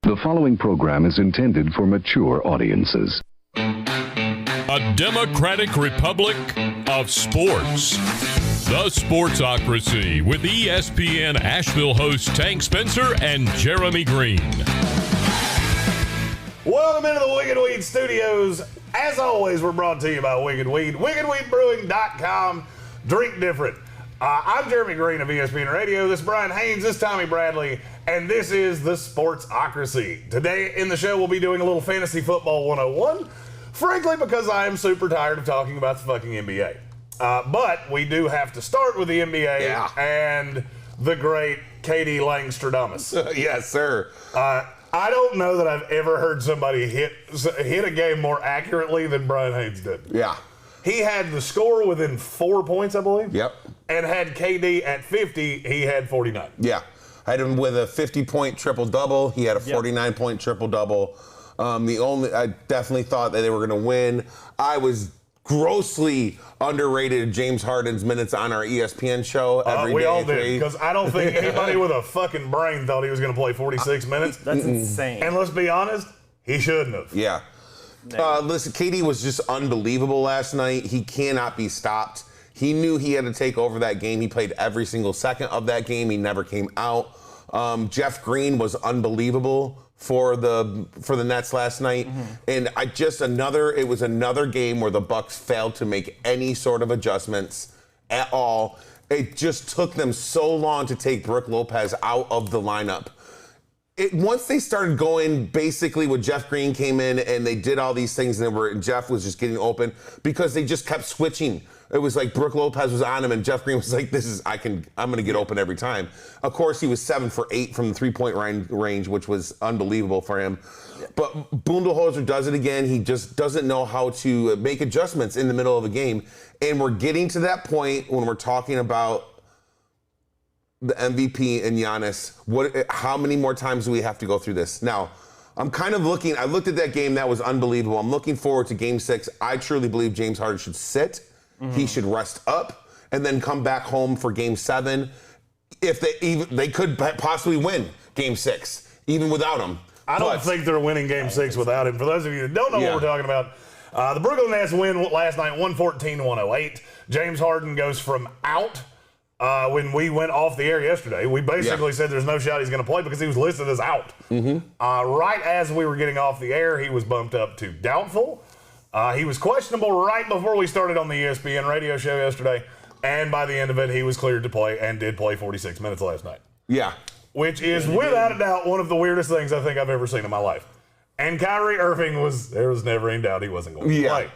The following program is intended for mature audiences. A democratic republic of sports. The Sportsocracy with ESPN Asheville hosts Tank Spencer and Jeremy Greene. Welcome into the Wicked Weed Studios. As always, we're brought to you by Wicked Weed. WickedWeedBrewing.com. Drink different. I'm Jeremy Greene of ESPN Radio. This is Brian Haynes. This is Tommy Bradley. And this is the Sportsocracy. Today in the show, we'll be doing a little Fantasy Football 101. Frankly, because I am super tired of talking about the fucking NBA. But we do have to start with the NBA and the great KD Langstradamus. Yes, sir. I don't know that I've ever heard somebody hit a game more accurately than Brian Haynes did. Yeah. He had the score within 4 points, I believe. Yep. And had KD at 50, he had 49. Yeah. I had him with a 50-point triple-double. He had a 49-point triple-double. I definitely thought that they were going to win. I was grossly underrated James Harden's minutes on our ESPN show every day. We all did, because I don't think anybody with a fucking brain thought he was going to play 46 minutes. That's insane. And let's be honest, he shouldn't have. Yeah. Listen, KD was just unbelievable last night. He cannot be stopped. He knew he had to take over that game. He played every single second of that game. He never came out. Jeff Greene was unbelievable for the Nets last night. And it was another game where the Bucks failed to make any sort of adjustments at all. It just took them so long to take Brook Lopez out of the lineup. Once they started going, basically, when Jeff Greene came in and they did all these things, and Jeff was just getting open because they just kept switching. It was like Brook Lopez was on him, and Jeff Greene was like, I'm going to get open every time. Of course, he was 7 for 8 from the three-point range, which was unbelievable for him. Yeah. But Bundelhoser does it again. He just doesn't know how to make adjustments in the middle of a game. And we're getting to that point when we're talking about the MVP and Giannis. How many more times do we have to go through this? Now, I looked at that game. That was unbelievable. I'm looking forward to Game 6. I truly believe James Harden should sit. He should rest up and then come back home for Game 7. If they could possibly win Game 6, even without him. I don't think they're winning Game 6 without him. For those of you that don't know what we're talking about, the Brooklyn Nets win last night, 114-108. James Harden goes from out. When we went off the air yesterday, we basically said there's no shot he's going to play because he was listed as out. Right as we were getting off the air, he was bumped up to doubtful. He was questionable right before we started on the ESPN radio show yesterday, and by the end of it, he was cleared to play and did play 46 minutes last night. Yeah. Which is, without a doubt, one of the weirdest things I think I've ever seen in my life. And Kyrie Irving there was never any doubt he wasn't going to play.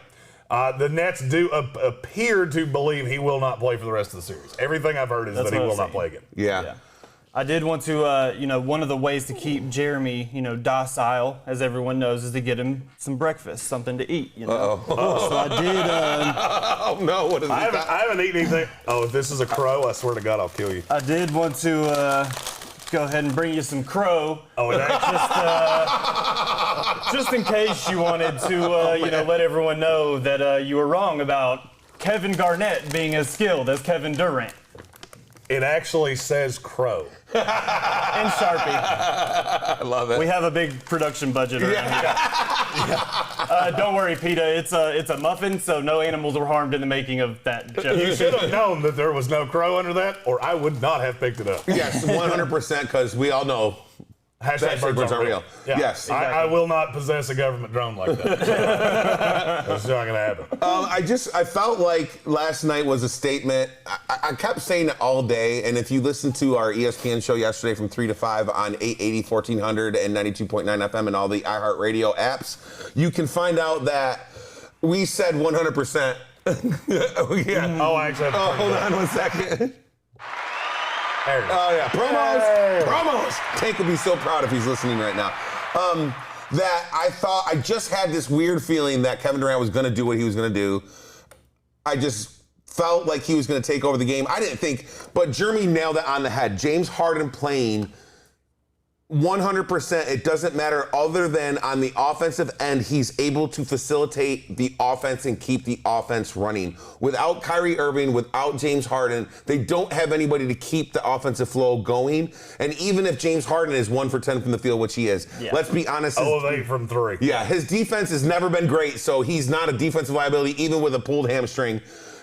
The Nets do appear to believe he will not play for the rest of the series. Everything I've heard is that he will not play again. Yeah. I did want to, one of the ways to keep Jeremy, docile, as everyone knows, is to get him some breakfast, something to eat, So I did. Oh, no. What is I haven't eaten anything. Oh, if this is a crow, I swear to God, I'll kill you. I did want to go ahead and bring you some crow. Oh, just in case you wanted to, let everyone know that you were wrong about Kevin Garnett being as skilled as Kevin Durant. It actually says crow. In Sharpie. I love it. We have a big production budget around here. Don't worry, PETA. It's a muffin, so no animals were harmed in the making of that joke. You should have known that there was no crow under that, or I would not have picked it up. Yes, 100%, because we all know Hashtag birds aren't real. Yeah. Yes. Exactly. I will not possess a government drone like that. That's not going to happen. I felt like last night was a statement. I kept saying it all day, and if you listen to our ESPN show yesterday from 3 to 5 on 880, 1400, and 92.9 FM and all the iHeartRadio apps, you can find out that we said 100%. Yeah. Oh, actually. Hold on 1 second. Oh, yeah. Promos. Tank would be so proud if he's listening right now. That I just had this weird feeling that Kevin Durant was going to do what he was going to do. I just felt like he was going to take over the game. I didn't think, but Jeremy nailed it on the head. James Harden playing 100%. It doesn't matter other than on the offensive end, he's able to facilitate the offense and keep the offense running. Without Kyrie Irving, without James Harden, they don't have anybody to keep the offensive flow going. And even if James Harden is 1 for 10 from the field, which he is, let's be honest. 0 of 8 from 3. Yeah, his defense has never been great, so he's not a defensive liability, even with a pulled hamstring.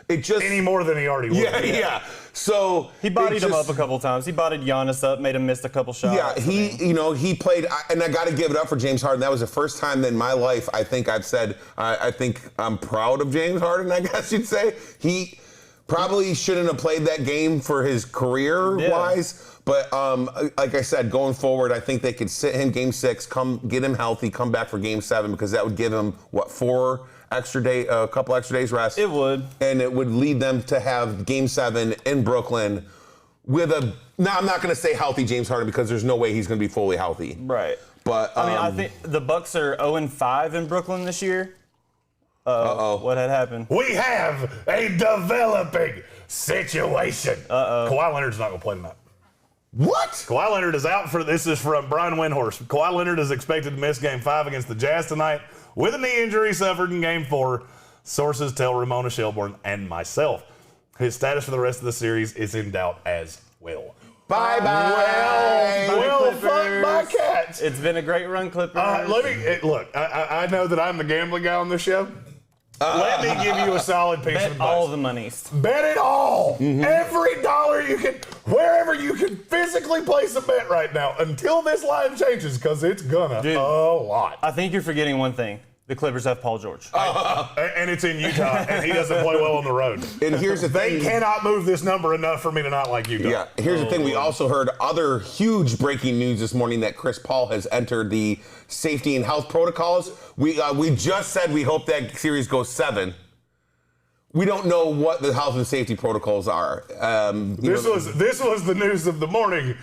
It just any more than he already was. Yeah. So he bodied him up a couple times. He bodied Giannis up, made him miss a couple shots. Yeah, he played, and I got to give it up for James Harden. That was the first time in my life I think I've said I think I'm proud of James Harden. I guess you'd say he probably shouldn't have played that game for his career-wise. But like I said, going forward, I think they could sit him Game 6, get him healthy, come back for Game 7 because that would give him a couple extra days rest. It would. And it would lead them to have Game 7 in Brooklyn with now I'm not going to say healthy James Harden because there's no way he's going to be fully healthy. Right. But I think the Bucks are 0-5 in Brooklyn this year. What had happened? We have a developing situation. Kawhi Leonard's not going to play tonight. What? Kawhi Leonard is out this is from Brian Windhorst. Kawhi Leonard is expected to miss Game 5 against the Jazz tonight with a knee injury suffered in Game 4. Sources tell Ramona Shelburne and myself. His status for the rest of the series is in doubt as well. Bye-bye. Well, fuck my cats. It's been a great run, Clippers. Look, I know that I'm the gambling guy on this show. Let me give you a solid piece of advice. Bet all the monies. Bet it all. Mm-hmm. Every dollar you can, wherever you can physically place a bet right now until this line changes, because it's gonna a lot. I think you're forgetting one thing. The Clippers have Paul George. And it's in Utah, and he doesn't play well on the road. And here's the thing. They cannot move this number enough for me to not like Utah. Yeah, here's the thing. We also heard other huge breaking news this morning that Chris Paul has entered the safety and health protocols. We just said we hope that series goes 7. We don't know what the health and safety protocols are. This was the news of the morning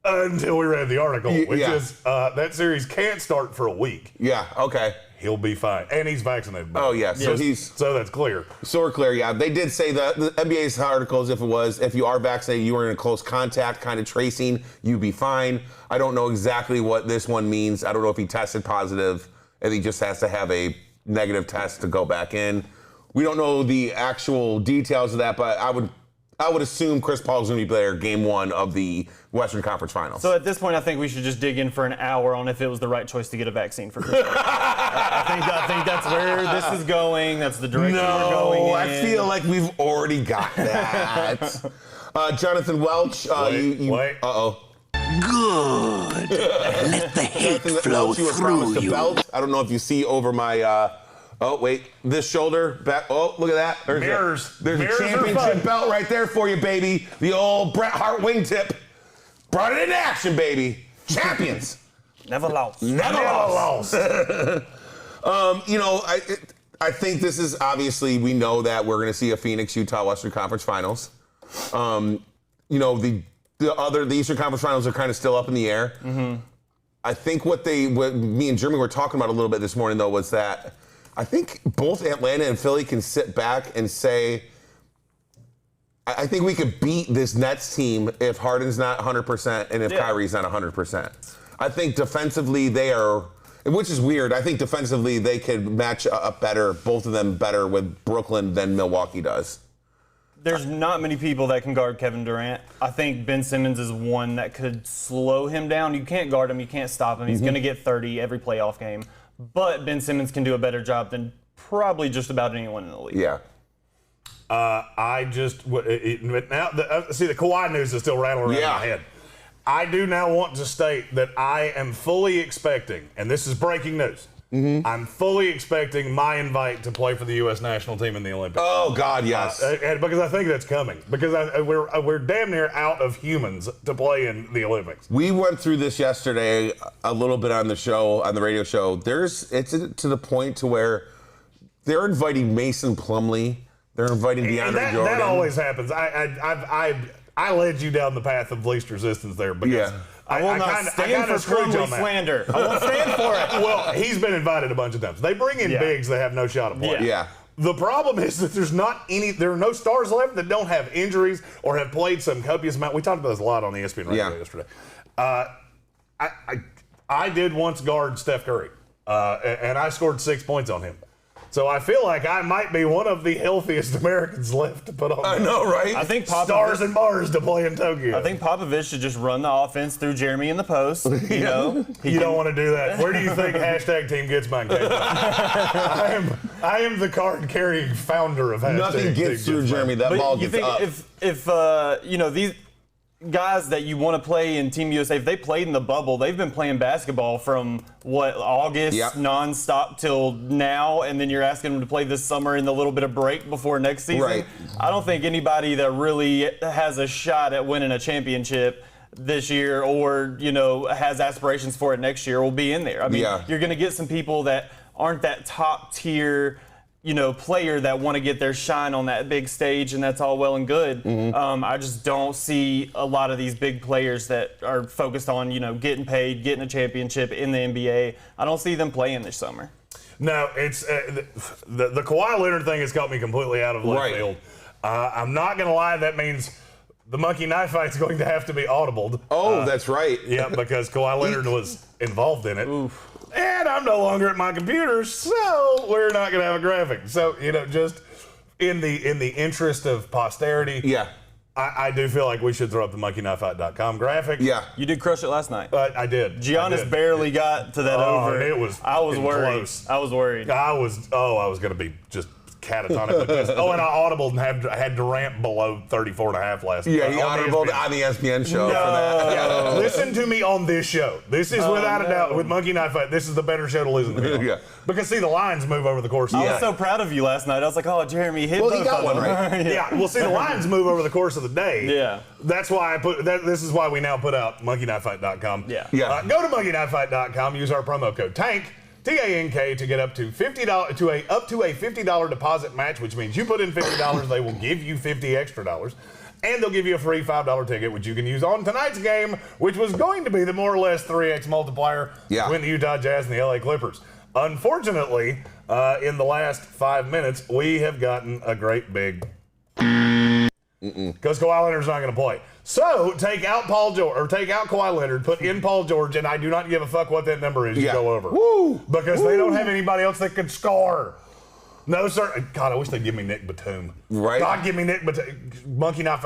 until we read the article, which is that series can't start for a week. Yeah, okay. He'll be fine. And he's vaccinated. Oh, yeah. So that's clear. So we're clear, yeah. They did say that the NBA's articles, if you are vaccinated, you were in close contact, kind of tracing, you'd be fine. I don't know exactly what this one means. I don't know if he tested positive and he just has to have a negative test to go back in. We don't know the actual details of that, but I would assume Chris Paul's going to be there Game 1 of the Western Conference Finals. So at this point, I think we should just dig in for an hour on if it was the right choice to get a vaccine for Chris Paul. I think that's where this is going. That's the direction we're going in. I feel like we've already got that. Jonathan Welch, wait. Uh-oh. Good. Let the hate flow through you. Belt. I don't know if you see over my... oh, wait. This shoulder back. Oh, look at that. There's a championship belt right there for you, baby. The old Bret Hart wingtip. Brought it into action, baby. Champions. Never lost. Never lost. I think this is obviously, we know that we're going to see a Phoenix-Utah Western Conference Finals. The Eastern Conference Finals are kind of still up in the air. Mm-hmm. I think what me and Jeremy were talking about a little bit this morning, though, was that I think both Atlanta and Philly can sit back and say, I think we could beat this Nets team if Harden's not 100% and if Kyrie's not 100%. I think defensively they are, which is weird, I think defensively they could match up better, both of them better with Brooklyn than Milwaukee does. There's not many people that can guard Kevin Durant. I think Ben Simmons is one that could slow him down. You can't guard him. You can't stop him. He's going to get 30 every playoff game. But Ben Simmons can do a better job than probably just about anyone in the league. Yeah. The Kawhi news is still rattling around in my head. I do now want to state that I am fully expecting, and this is breaking news, I'm fully expecting my invite to play for the U.S. national team in the Olympics. Oh, God, yes. Because I think that's coming. Because we're damn near out of humans to play in the Olympics. We went through this yesterday a little bit on the show, on the radio show. It's to the point to where they're inviting Mason Plumlee. They're inviting DeAndre Jordan. That always happens. I led you down the path of least resistance there. Because I will not stand for Plumlee slander. I won't stand for it. Well, he's been invited a bunch of times. They bring in bigs that have no shot at play. Yeah. The problem is that there are no stars left that don't have injuries or have played some copious amount. We talked about this a lot on the ESPN Radio yesterday. I did once guard Steph Curry, and I scored 6 points on him. So I feel like I might be one of the healthiest Americans left to put on. I know, right? I think stars and bars to play in Tokyo. I think Popovich should just run the offense through Jeremy in the post. You know, you don't want to do that. Where do you think #team gets mine? I am the card carrying founder of #. Nothing gets through Jeremy. That ball gets up. If you know, these guys that you want to play in Team USA, if they played in the bubble, they've been playing basketball from August nonstop till now, and then you're asking them to play this summer in the little bit of break before next season. Right. I don't think anybody that really has a shot at winning a championship this year, or has aspirations for it next year, will be in there. I mean, you're going to get some people that aren't that top tier player that want to get their shine on that big stage, and that's all well and good. I just don't see a lot of these big players that are focused on, getting paid, getting a championship in the NBA. I don't see them playing this summer. No, it's the Kawhi Leonard thing has got me completely out of left field. I'm not going to lie, that means the monkey knife fight's going to have to be audibled. Oh, that's right. Yeah, because Kawhi Leonard was involved in it. Oof. And I'm no longer at my computer, so we're not going to have a graphic. So, just in the interest of posterity, I do feel like we should throw up the monkeyknifefight.com graphic. Yeah. You did crush it last night. I did. Giannis barely got to that over. I was worried. Close. I was worried. I was going to be just catatonic with this. And I audibled and had Durant below 34.5 last night. Yeah, he audibled on the ESPN show for that. Yeah, listen to me on this show. This is without a doubt, with Monkey Knife Fight, this is the better show to listen to me on. Because, see, the lines move over the course of the day. I was so proud of you last night. I was like, oh, Jeremy hit both he got one, right? Well, see, the lines move over the course of the day. Yeah. That's why this is why we now put out monkeyknifefight.com. Yeah. Go to monkeyknifefight.com, use our promo code TANK, TANK, to get up to $50 up to a $50 deposit match, which means you put in $50, they will give you $50 extra, and they'll give you a free $5 ticket, which you can use on tonight's game, which was going to be the more or less 3x multiplier between the Utah Jazz and the LA Clippers. Unfortunately, in the last 5 minutes, we have gotten a great big because Kawhi Leonard's not going to play. So take out Kawhi Leonard, put in Paul George, and I do not give a fuck what that number is. You go over. Woo! Because they don't have anybody else that could score. No, sir. God, I wish they'd give me Nick Batum. Right. God, give me Nick Batum. Monkey Knife.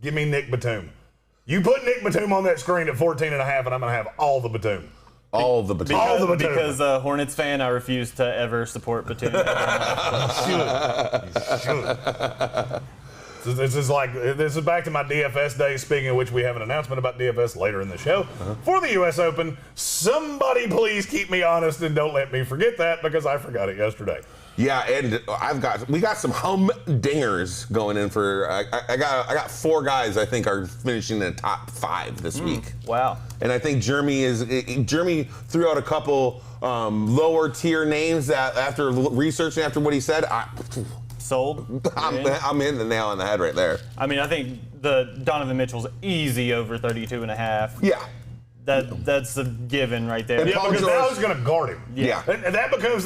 Give me Nick Batum. You put Nick Batum on that screen at 14.5, and I'm going to have all the Batum. All the Batum. All the Batum. Because Hornets fan, I refuse to ever support Batum. Shoot. This is back to my DFS days, speaking of which we have an announcement about DFS later in the show. For the U.S. Open, somebody please keep me honest and don't let me forget that, because I forgot it yesterday. Yeah, and we got some humdingers going in for. I got 4 guys I think are finishing in the top 5 this week. Wow. And I think Jeremy threw out a couple lower tier names that after researching after what he said. Sold. I'm in the nail on the head right there. I mean, I think the Donovan Mitchell's easy over 32.5. Yeah. That's a given right there. Yeah, because now he's going to guard him. Yeah. And that becomes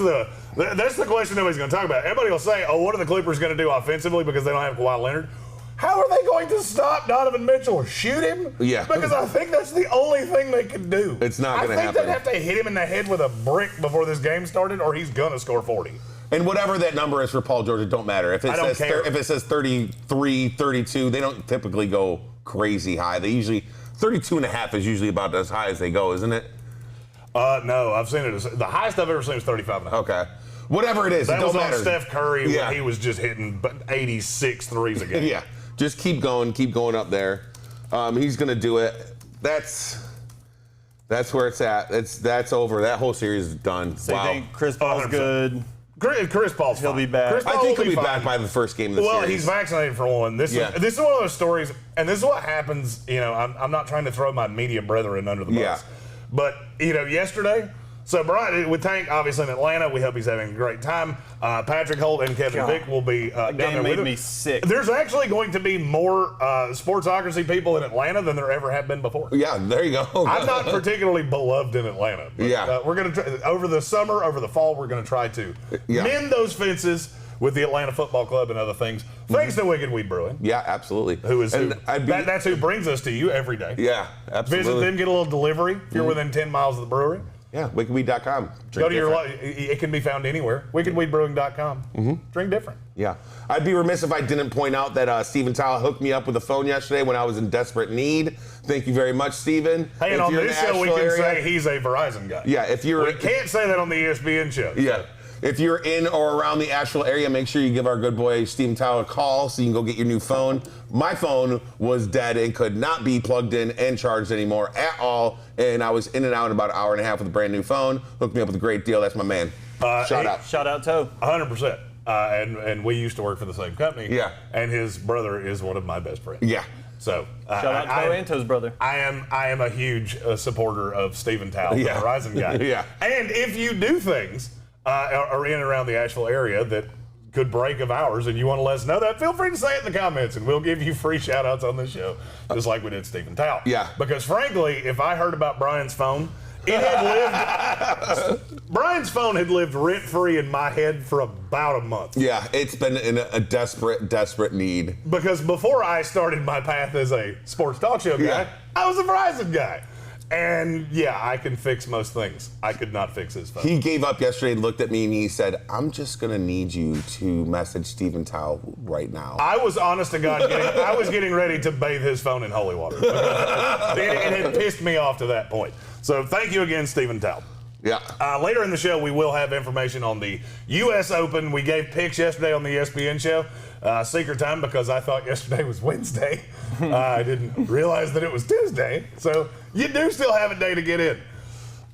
that's the question nobody's going to talk about. Everybody will say, oh, what are the Clippers going to do offensively because they don't have Kawhi Leonard? How are they going to stop Donovan Mitchell or shoot him? Yeah. Because I think that's the only thing they can do. It's not going to happen. I think they'd have to hit him in the head with a brick before this game started, or he's going to score 40. And whatever that number is for Paul George, it don't matter. If it says 33, 32, they don't typically go crazy high. They usually 32.5 is usually about as high as they go, isn't it? No, I've seen it. The highest I've ever seen is 35.5. Okay. Whatever it is, that it don't was on matter. Steph Curry when he was just hitting 86 threes a game. Yeah. Just keep going up there. He's going to do it. That's where it's at. That's over. That whole series is done. So you think Chris Paul's good? Chris Paul's He'll fine. be back. I think he'll be back by the first game of the series. Well, he's vaccinated for one. This is one of those stories, and this is what happens. I'm not trying to throw my media brethren under the bus. Yeah. But, yesterday, so Brian, with Tank, obviously in Atlanta, we hope he's having a great time. Patrick Holt and Kevin Vick will be down there with him. Made me sick. There's actually going to be more sportsocracy people in Atlanta than there ever have been before. Yeah, there you go. I'm not particularly beloved in Atlanta. But, we're going to, over the summer, over the fall, we're going to try to mend those fences with the Atlanta Football Club and other things. Thanks to Wicked Weed Brewing. Yeah, absolutely. That's who brings us to you every day. Yeah, absolutely. Visit them, get a little delivery if you're within 10 miles of the brewery. Yeah, wickedweed.com. Go to it can be found anywhere. Wickedweedbrewing.com. Drink different. Yeah. I'd be remiss if I didn't point out that Stephen Towle hooked me up with a phone yesterday when I was in desperate need. Thank you very much, Stephen. Hey, and on this show, we can say he's a Verizon guy. Yeah, we can't say that on the ESPN show. Yeah. If you're in or around the Asheville area, make sure you give our good boy Stephen Towle a call so you can go get your new phone. My phone was dead and could not be plugged in and charged anymore at all. And I was in and out in about an hour and a half with a brand new phone. Hooked me up with a great deal. That's my man. Shout out. Shout out, Toe. 100%. And we used to work for the same company. Yeah. And his brother is one of my best friends. Yeah. So shout out Toe and Toe's brother. I am a huge supporter of Stephen Towle, Yeah. the Verizon guy. Yeah. And if you do things or in and around the Asheville area that could break of ours and you want to let us know that, feel free to say it in the comments and we'll give you free shout outs on this show, just like we did Stephen Towle. Yeah. Because frankly, if I heard about Brian's phone, Brian's phone had lived rent-free in my head for about a month. Yeah, it's been in a desperate need. Because before I started my path as a sports talk show guy, I was a Verizon guy. And yeah, I can fix most things. I could not fix his phone. He gave up yesterday and looked at me and he said, I'm just going to need you to message Stephen Towle right now. I was honest to God, I was getting ready to bathe his phone in holy water. It had pissed me off to that point. So thank you again, Stephen Towle. Yeah. Later in the show, we will have information on the U.S. Open. We gave picks yesterday on the ESPN show. Secret time because I thought yesterday was Wednesday. I didn't realize that it was Tuesday. So you do still have a day to get in.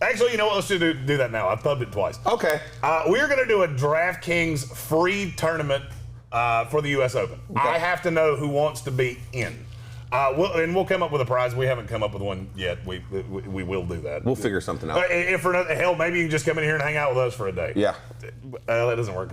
Actually, you know what? Let's do that now. I've pubbed it twice. Okay. We're going to do a DraftKings free tournament for the U.S. Open. Okay. I have to know who wants to be in. We'll come up with a prize. We haven't come up with one yet. We will do that. We'll figure something out. If for nothing, hell, maybe you can just come in here and hang out with us for a day. Yeah. That doesn't work.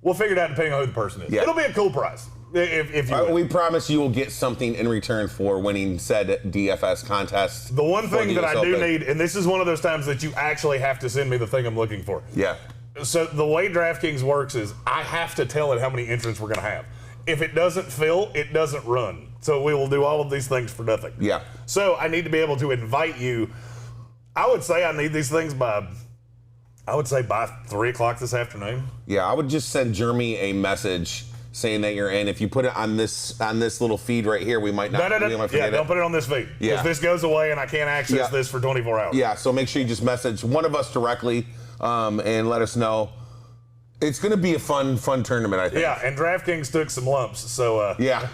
We'll figure it out depending on who the person is. Yeah. It'll be a cool prize. If you we promise you will get something in return for winning said DFS contest. The one thing that I do need, and this is one of those times that you actually have to send me the thing I'm looking for. Yeah. So the way DraftKings works is I have to tell it how many entrants we're going to have. If it doesn't fill, it doesn't run. So we will do all of these things for nothing. Yeah. So I need to be able to invite you. I would say I need these things by 3 o'clock this afternoon. Yeah, I would just send Jeremy a message saying that you're in. If you put it on this little feed right here, we might not. No. Yeah, don't put it on this feed. Yeah. If this goes away and I can't access this for 24 hours. Yeah, so make sure you just message one of us directly and let us know. It's going to be a fun tournament, I think. Yeah, and DraftKings took some lumps, so yeah.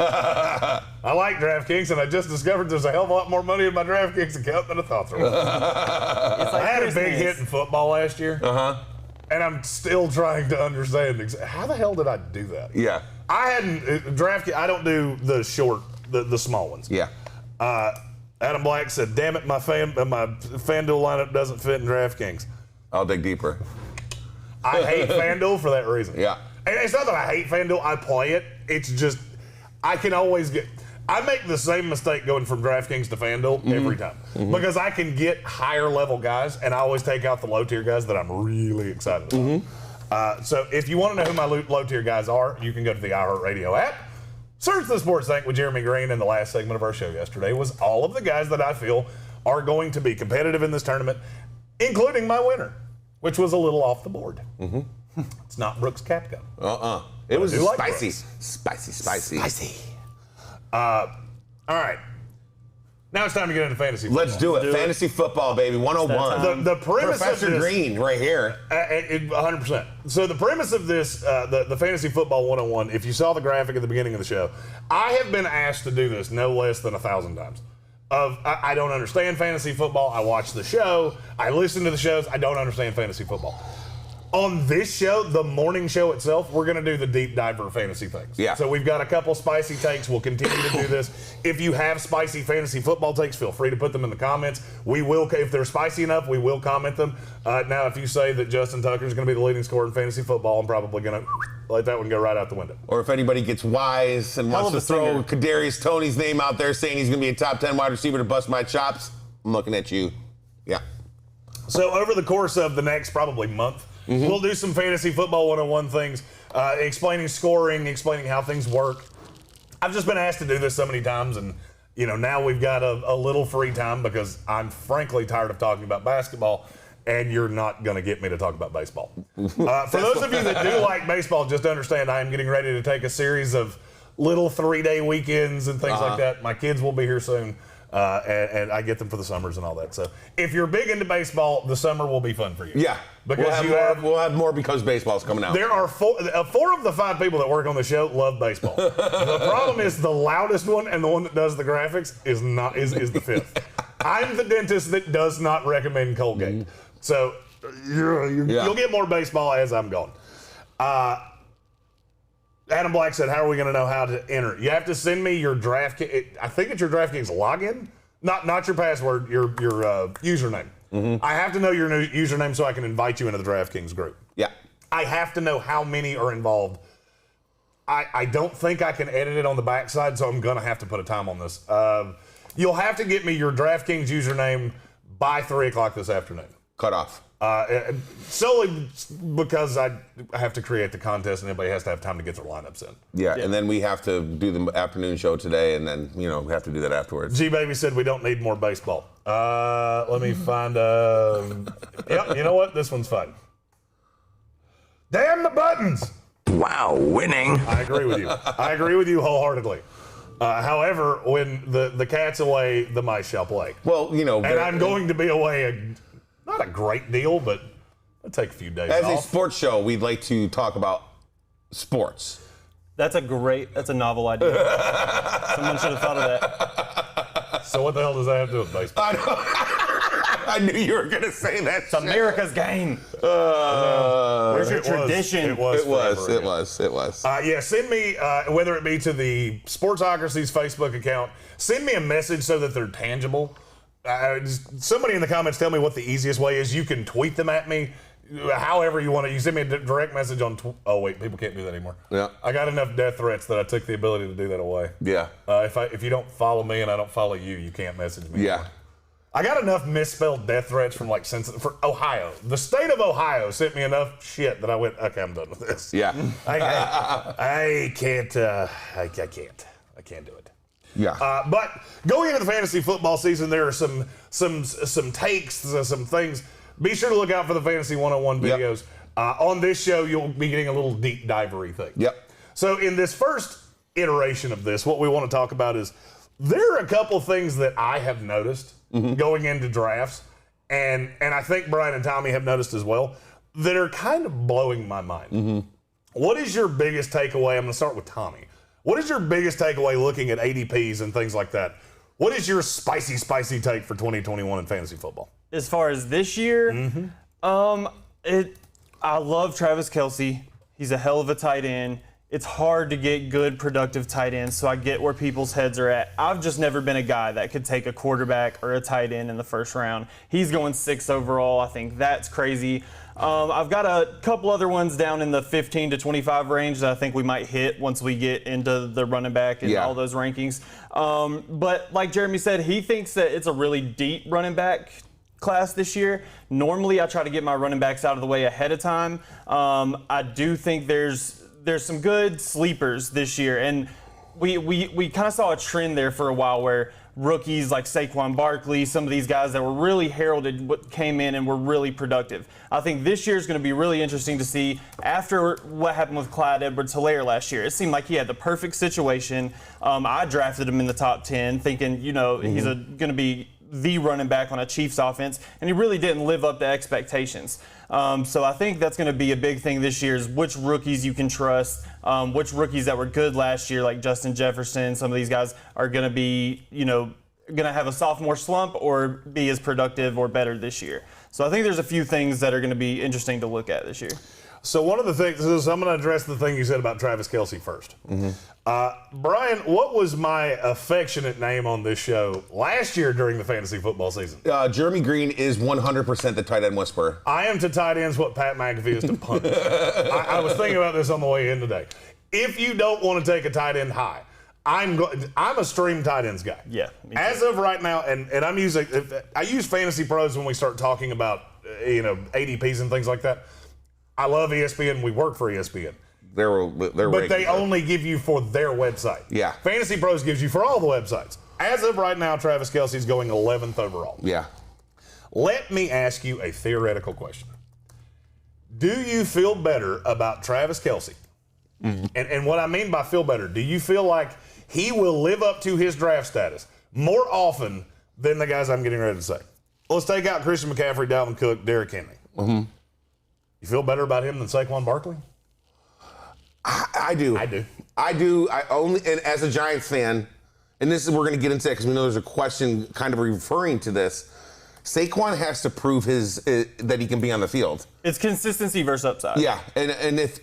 I like DraftKings, and I just discovered there's a hell of a lot more money in my DraftKings account than I thought there was. I had a big hit in football last year, and I'm still trying to understand how the hell did I do that? Yeah. I hadn't DraftKings. I don't do the small ones. Yeah. Adam Black said, "Damn it, my FanDuel lineup doesn't fit in DraftKings." I'll dig deeper. I hate FanDuel for that reason. Yeah. And it's not that I hate FanDuel. I play it. It's just I can always I make the same mistake going from DraftKings to FanDuel every time because I can get higher level guys, and I always take out the low tier guys that I'm really excited about. So if you want to know who my low tier guys are, you can go to the iHeartRadio app. Search the Sports Tank with Jeremy Greene, and the last segment of our show yesterday was all of the guys that I feel are going to be competitive in this tournament, including my winner, which was a little off the board. It's not Brooks Koepka. It was like spicy. Brooks. Spicy. All right. Now it's time to get into fantasy football. Let's do it. Fantasy football, baby. 101. The premise Professor of this, Greene right here. 100%. So the premise of this, the Fantasy Football 101, if you saw the graphic at the beginning of the show, I have been asked to do this no less than 1,000 times. I don't understand fantasy football. I watch the show. I listen to the shows. I don't understand fantasy football. On this show, the morning show itself, we're going to do the deep diver fantasy things. Yeah. So we've got a couple spicy takes. We'll continue to do this. If you have spicy fantasy football takes, feel free to put them in the comments. We will, if they're spicy enough, we will comment them. Now, if you say that Justin Tucker is going to be the leading scorer in fantasy football, I'm probably going to let that one go right out the window. Or if anybody gets wise and wants to throw Kadarius Toney's name out there saying he's going to be a top 10 wide receiver to bust my chops, I'm looking at you. Yeah. So over the course of the next probably month, We'll do some fantasy football 101 things, explaining scoring, explaining how things work. I've just been asked to do this so many times, and now we've got a little free time because I'm frankly tired of talking about basketball, and you're not going to get me to talk about baseball. For those of you that do like baseball, just understand I am getting ready to take a series of little 3-day weekends and things like that. My kids will be here soon, and I get them for the summers and all that. So if you're big into baseball, the summer will be fun for you. Yeah, because we'll have more because baseball's coming out. There are four of the 5 people that work on the show love baseball. The problem is the loudest one and the one that does the graphics is the 5th. I'm the dentist that does not recommend Colgate. So you'll get more baseball as I'm gone. Adam Black said, how are we going to know how to enter? You have to send me your I think it's your DraftKings login, not your password, your username. I have to know your new username so I can invite you into the DraftKings group. Yeah. I have to know how many are involved. I don't think I can edit it on the backside, so I'm going to have to put a time on this. You'll have to get me your DraftKings username by 3 o'clock this afternoon. Cut off. Solely because I have to create the contest and everybody has to have time to get their lineups in. Yeah, and then we have to do the afternoon show today, and then, we have to do that afterwards. G-Baby said we don't need more baseball. Let me find yep, you know what? This one's fun. Damn the buttons! Wow, winning. I agree with you. I agree with you wholeheartedly. However, when the cat's away, the mice shall play. Well, and I'm going to be away not a great deal, but I'll take a few days off. As a sports show, we'd like to talk about sports. That's a novel idea. Someone should have thought of that. So what the hell does that have to do with baseball? I knew you were going to say that. It's America's game. Where's your tradition? It was. Yeah, send me, whether it be to the Sportsocracy's Facebook account, send me a message so that they're tangible. Somebody in the comments tell me what the easiest way is. You can tweet them at me, however you want to. You send me a direct message on. Oh wait, people can't do that anymore. Yeah, I got enough death threats that I took the ability to do that away. Yeah. If you don't follow me and I don't follow you, you can't message me. Yeah. Anymore. I got enough misspelled death threats from for Ohio. The state of Ohio sent me enough shit that I went, okay, I'm done with this. Yeah. I can't do it. Yeah. But going into the fantasy football season, there are some takes, some things. Be sure to look out for the Fantasy 101 videos. Yep. On this show, you'll be getting a little deep divery thing. Yep. So in this first iteration of this, what we want to talk about is there are a couple things that I have noticed going into drafts, and I think Brian and Tommy have noticed as well, that are kind of blowing my mind. What is your biggest takeaway? I'm going to start with Tommy. What is your biggest takeaway looking at ADPs and things like that? What is your spicy take for 2021 in fantasy football? As far as this year, I love Travis Kelce. He's a hell of a tight end. It's hard to get good, productive tight ends, so I get where people's heads are at. I've just never been a guy that could take a quarterback or a tight end in the first round. He's going 6th overall. I think that's crazy. I've got a couple other ones down in the 15 to 25 range that I think we might hit once we get into the running back and all those rankings. But like Jeremy said, he thinks that it's a really deep running back class this year. Normally, I try to get my running backs out of the way ahead of time. I do think there's some good sleepers this year, and we kind of saw a trend there for a while where rookies like Saquon Barkley, some of these guys that were really heralded came in and were really productive. I think this year is going to be really interesting to see after what happened with Clyde Edwards-Helaire last year. It seemed like he had the perfect situation. I drafted him in the top 10 thinking, he's going to be the running back on a Chiefs offense, and he really didn't live up to expectations. So I think that's going to be a big thing this year is which rookies you can trust, which rookies that were good last year, like Justin Jefferson, some of these guys are going to be, going to have a sophomore slump or be as productive or better this year. So I think there's a few things that are going to be interesting to look at this year. So one of the things is I'm going to address the thing you said about Travis Kelce first. Brian, what was my affectionate name on this show last year during the fantasy football season? Jeremy Greene is 100% the tight end whisperer. I am to tight ends what Pat McAfee is to punters. I was thinking about this on the way in today. If you don't want to take a tight end high, I'm a stream tight ends guy. Yeah. As of right now, and I use Fantasy Pros when we start talking about ADPs and things like that. I love ESPN. We work for ESPN. But they only give you for their website. Yeah. Fantasy Pros gives you for all the websites. As of right now, Travis Kelce's going 11th overall. Yeah. Let me ask you a theoretical question. Do you feel better about Travis Kelce? Mm-hmm. And what I mean by feel better, do you feel like he will live up to his draft status more often than the guys I'm getting ready to say? Let's take out Christian McCaffrey, Dalvin Cook, Derrick Henry. Mm-hmm. You feel better about him than Saquon Barkley? I do. I only, and as a Giants fan, and this is, we're going to get into it because we know there's a question kind of referring to this. Saquon has to prove that he can be on the field. It's consistency versus upside. Yeah, and if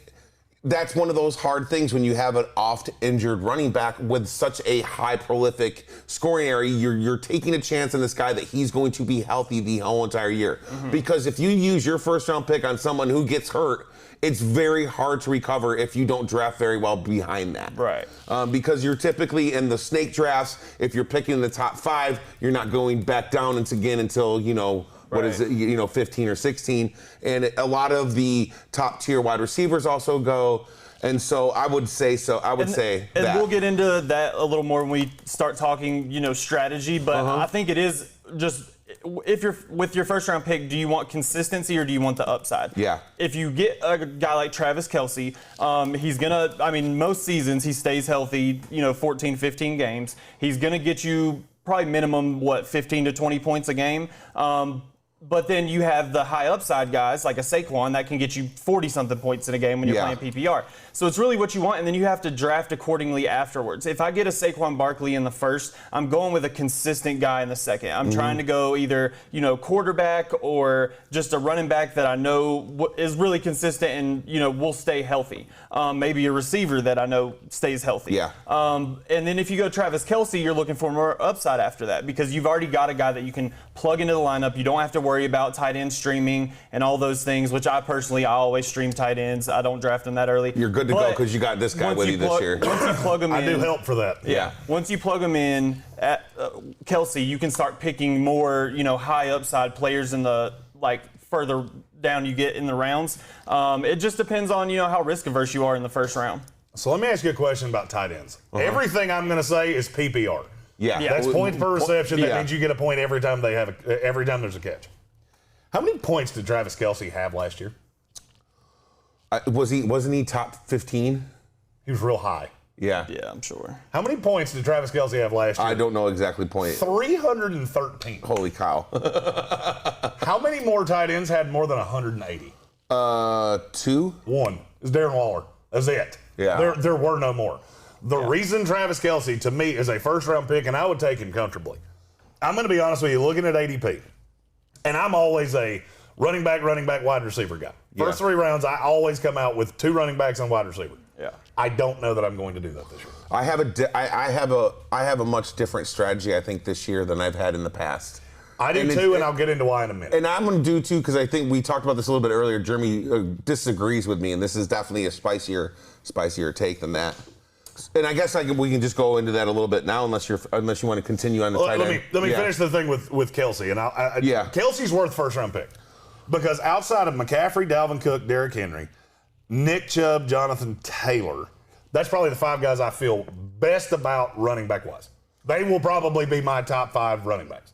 that's one of those hard things when you have an oft-injured running back with such a high prolific scoring area, you're taking a chance on this guy that he's going to be healthy the whole entire year. Mm-hmm. Because if you use your first-round pick on someone who gets hurt, it's very hard to recover if you don't draft very well behind that. Right. Because you're typically in the snake drafts, if you're picking in the top 5, you're not going back down again until, what is it, 15 or 16. And a lot of the top tier wide receivers also go. And so I would say that. And we'll get into that a little more when we start talking, strategy. But I think it is just, if you're with your first round pick, do you want consistency or do you want the upside? Yeah. If you get a guy like Travis Kelce, he's going to, most seasons he stays healthy, 14, 15 games. He's going to get you probably minimum, 15 to 20 points a game. But then you have the high upside guys like a Saquon that can get you 40-something points in a game when you're playing PPR. So it's really what you want, and then you have to draft accordingly afterwards. If I get a Saquon Barkley in the first, I'm going with a consistent guy in the second. I'm trying to go either, quarterback or just a running back that I know is really consistent and, will stay healthy. Maybe a receiver that I know stays healthy. Yeah. And then if you go Travis Kelce, you're looking for more upside after that because you've already got a guy that you can plug into the lineup. You don't have to worry about tight end streaming and all those things, which I always stream tight ends. I don't draft them that early. You're good to go because you got this guy with you this year. Once you plug them in. I do help for that. Yeah. Once you plug them in at Kelce, you can start picking more, high upside players in the, further down you get in the rounds. It just depends on, how risk averse you are in the first round. So let me ask you a question about tight ends. Everything I'm going to say is PPR. Yeah. That's points per reception. That means you get a point every time every time there's a catch. How many points did Travis Kelce have last year? Wasn't he top 15? He was real high. Yeah. Yeah, I'm sure. How many points did Travis Kelce have last year? I don't know exactly point. 313. Holy cow. How many more tight ends had more than 180? 2? 1. It was Darren Waller. That's it. Yeah. There were no more. The reason Travis Kelce, to me, is a first-round pick, and I would take him comfortably. I'm going to be honest with you, looking at ADP, and I'm always a running back, wide receiver guy. First 3 rounds, I always come out with 2 running backs and wide receiver. Yeah. I don't know that I'm going to do that this year. I have a much different strategy, I think, this year than I've had in the past. I do too, and I'll get into why in a minute. And I'm going to do too, because I think we talked about this a little bit earlier. Jeremy disagrees with me, and this is definitely a spicier take than that. And I guess we can just go into that a little bit now, unless you want to continue on the tight end. Let me finish the thing with Kelce. And Kelce's worth first-round pick. Because outside of McCaffrey, Dalvin Cook, Derrick Henry, Nick Chubb, Jonathan Taylor, that's probably the 5 guys I feel best about running back-wise. They will probably be my top 5 running backs.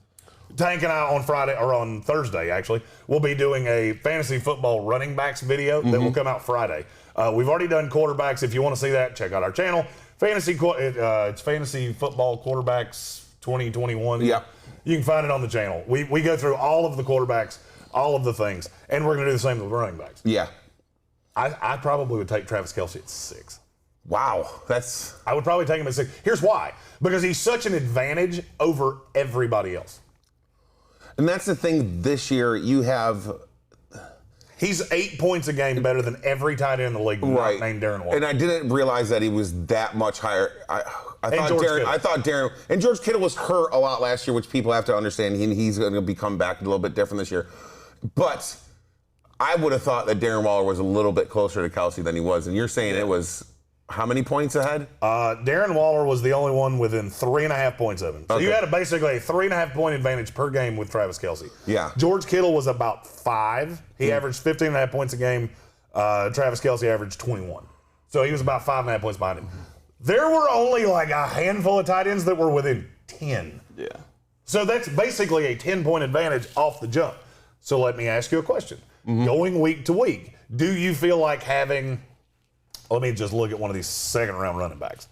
Tank and I on Thursday, actually, we'll be doing a fantasy football running backs video that will come out Friday. We've already done quarterbacks. If you want to see that, check out our channel. It's Fantasy Football Quarterbacks 2021. Yeah. You can find it on the channel. We go through all of the quarterbacks, all of the things, and we're going to do the same with running backs. Yeah. I probably would take Travis Kelce at 6. Wow. I would probably take him at 6. Here's why. Because he's such an advantage over everybody else. And that's the thing this year, you have... He's 8 points a game better than every tight end in the league named Darren Waller. And I didn't realize that he was that much higher. I thought Darren and George Kittle was hurt a lot last year, which people have to understand. He's going to be coming back a little bit different this year. But I would have thought that Darren Waller was a little bit closer to Kelce than he was. And you're saying it was how many points ahead? Darren Waller was the only one within 3.5 points of him. So you had basically a 3.5 point advantage per game with Travis Kelce. Yeah. George Kittle was about 5. He averaged 15.5 points a game. Travis Kelce averaged 21. So he was about 5.5 points behind him. There were only like a handful of tight ends that were within 10. Yeah. So that's basically a 10-point advantage off the jump. So let me ask you a question. Going week to week, do you feel like having, let me just look at one of these second-round running backs,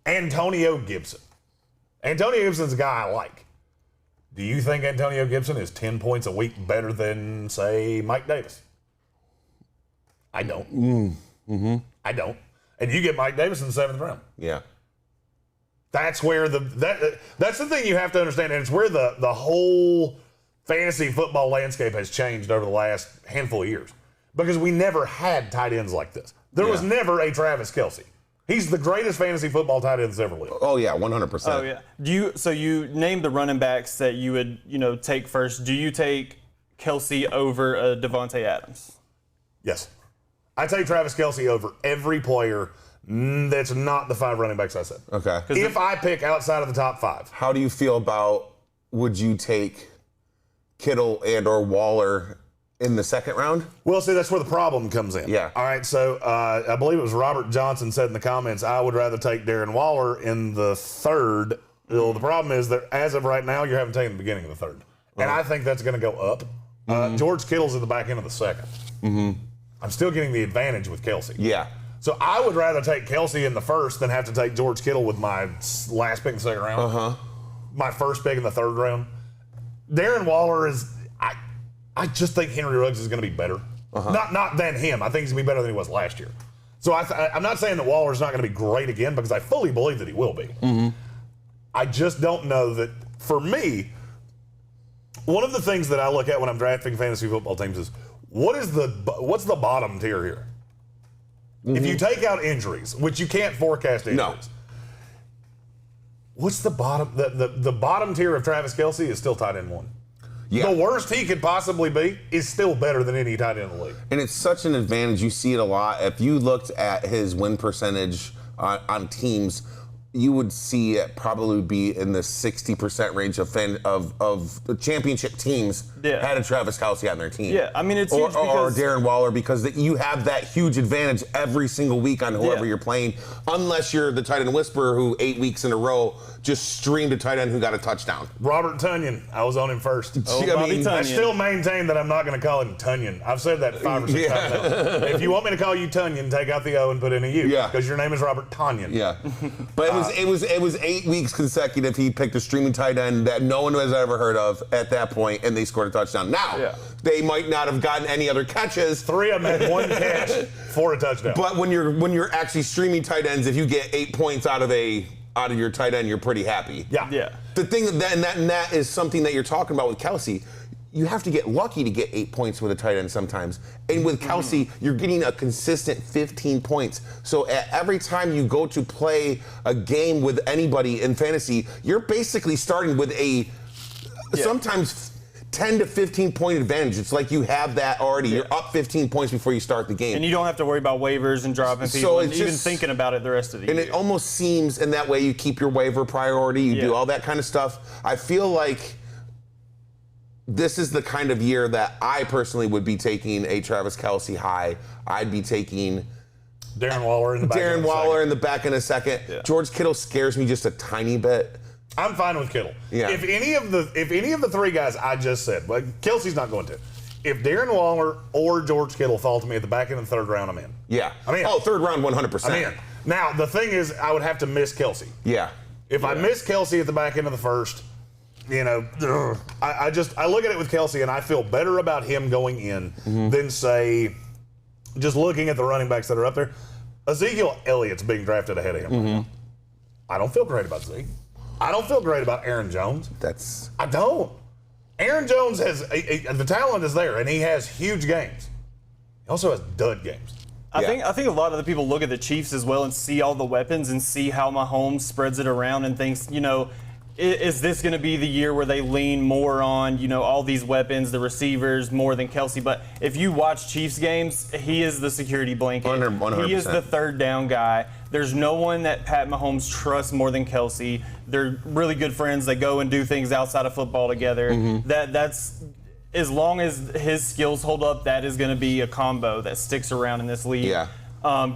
Antonio Gibson. Antonio Gibson's a guy I like. Do you think Antonio Gibson is 10 points a week better than, say, Mike Davis? I don't. I don't. And you get Mike Davis in the 7th round. Yeah. That's where that's the thing you have to understand, and it's where the whole fantasy football landscape has changed over the last handful of years. Because we never had tight ends like this. There was never a Travis Kelce. He's the greatest fantasy football tight end that's ever lived. Oh yeah, 100%. Oh yeah. So you named the running backs that you would take first. Do you take Kelce over Devontae Adams? Yes. I take Travis Kelce over every player that's not the 5 running backs I said. Okay. If I pick outside of the top 5. How do you feel about, would you take Kittle and or Waller in the 2nd round? Well, see, that's where the problem comes in. Yeah. All right, so I believe it was Robert Johnson said in the comments, I would rather take Darren Waller in the 3rd. Well, the problem is that as of right now, you haven't taken the beginning of the 3rd. And I think that's going to go up. George Kittle's at the back end of the 2nd. I'm still getting the advantage with Kelce. Yeah. So I would rather take Kelce in the 1st than have to take George Kittle with my last pick in the 2nd round. My first pick in the 3rd round. Darren Waller is, I just think Henry Ruggs is going to be better. Not than him. I think he's going to be better than he was last year. So I'm not saying that Waller's not going to be great again, because I fully believe that he will be. I just don't know that, for me, one of the things that I look at when I'm drafting fantasy football teams is, what's the bottom tier here? If you take out injuries, which you can't forecast injuries, what's the bottom? The bottom tier of Travis Kelce is still tight end 1. Yeah. The worst he could possibly be is still better than any tight end in the league. And it's such an advantage. You see it a lot. If you looked at his win percentage on teams, you would see it probably be in the 60% range of the championship teams had a Travis Kelce on their team. Yeah, I mean, it's huge or Darren Waller, because you have that huge advantage every single week on whoever you're playing, unless you're the tight end whisperer who 8 weeks in a row just streamed a tight end who got a touchdown. Robert Tonyan, I was on him first. I still maintain that I'm not going to call him Tonyan. I've said that 5 or 6 times now. If you want me to call you Tonyan, take out the O and put in a U. Yeah. Because your name is Robert Tonyan. Yeah. But it was 8 weeks consecutive he picked a streaming tight end that no one has ever heard of at that point, and they scored a touchdown. Now, they might not have gotten any other catches. 3 of them had 1 catch for a touchdown. But when you're actually streaming tight ends, if you get 8 points out of your tight end, you're pretty happy. Yeah. The thing that is something that you're talking about with Kelce. You have to get lucky to get 8 points with a tight end sometimes. And with Kelce, you're getting a consistent 15 points. So every time you go to play a game with anybody in fantasy, you're basically starting with sometimes 10 to 15 point advantage. It's like you have that already. You're up 15 points before you start the game. And you don't have to worry about waivers and dropping people and even thinking about it the rest of the year. And it almost seems in that way you keep your waiver priority, you do all that kind of stuff. I feel like this is the kind of year that I personally would be taking a Travis Kelce high. I'd be taking Darren Waller in the back in a second. Yeah. George Kittle scares me just a tiny bit. I'm fine with Kittle. Yeah. If any of the 3 guys I just said, but Kelce's not going to. If Darren Waller or George Kittle fall to me at the back end of the 3rd round, I'm in. Yeah. I'm in. 3rd round, 100%. I'm in. Now, the thing is, I would have to miss Kelce. Yeah. If I miss Kelce at the back end of the 1st, I look at it with Kelce and I feel better about him going in than, say, just looking at the running backs that are up there. Ezekiel Elliott's being drafted ahead of him. I don't feel great about Zeke. I don't feel great about Aaron Jones. I don't. Aaron Jones has the talent is there, and he has huge games. He also has dud games. I think a lot of the people look at the Chiefs as well and see all the weapons and see how Mahomes spreads it around and thinks, is this going to be the year where they lean more on, all these weapons, the receivers, more than Kelce? But if you watch Chiefs games, he is the security blanket. 100%. He is the 3rd down guy. There's no one that Pat Mahomes trusts more than Kelce. They're really good friends. They go and do things outside of football together. as long as his skills hold up, that is going to be a combo that sticks around in this league. Yeah.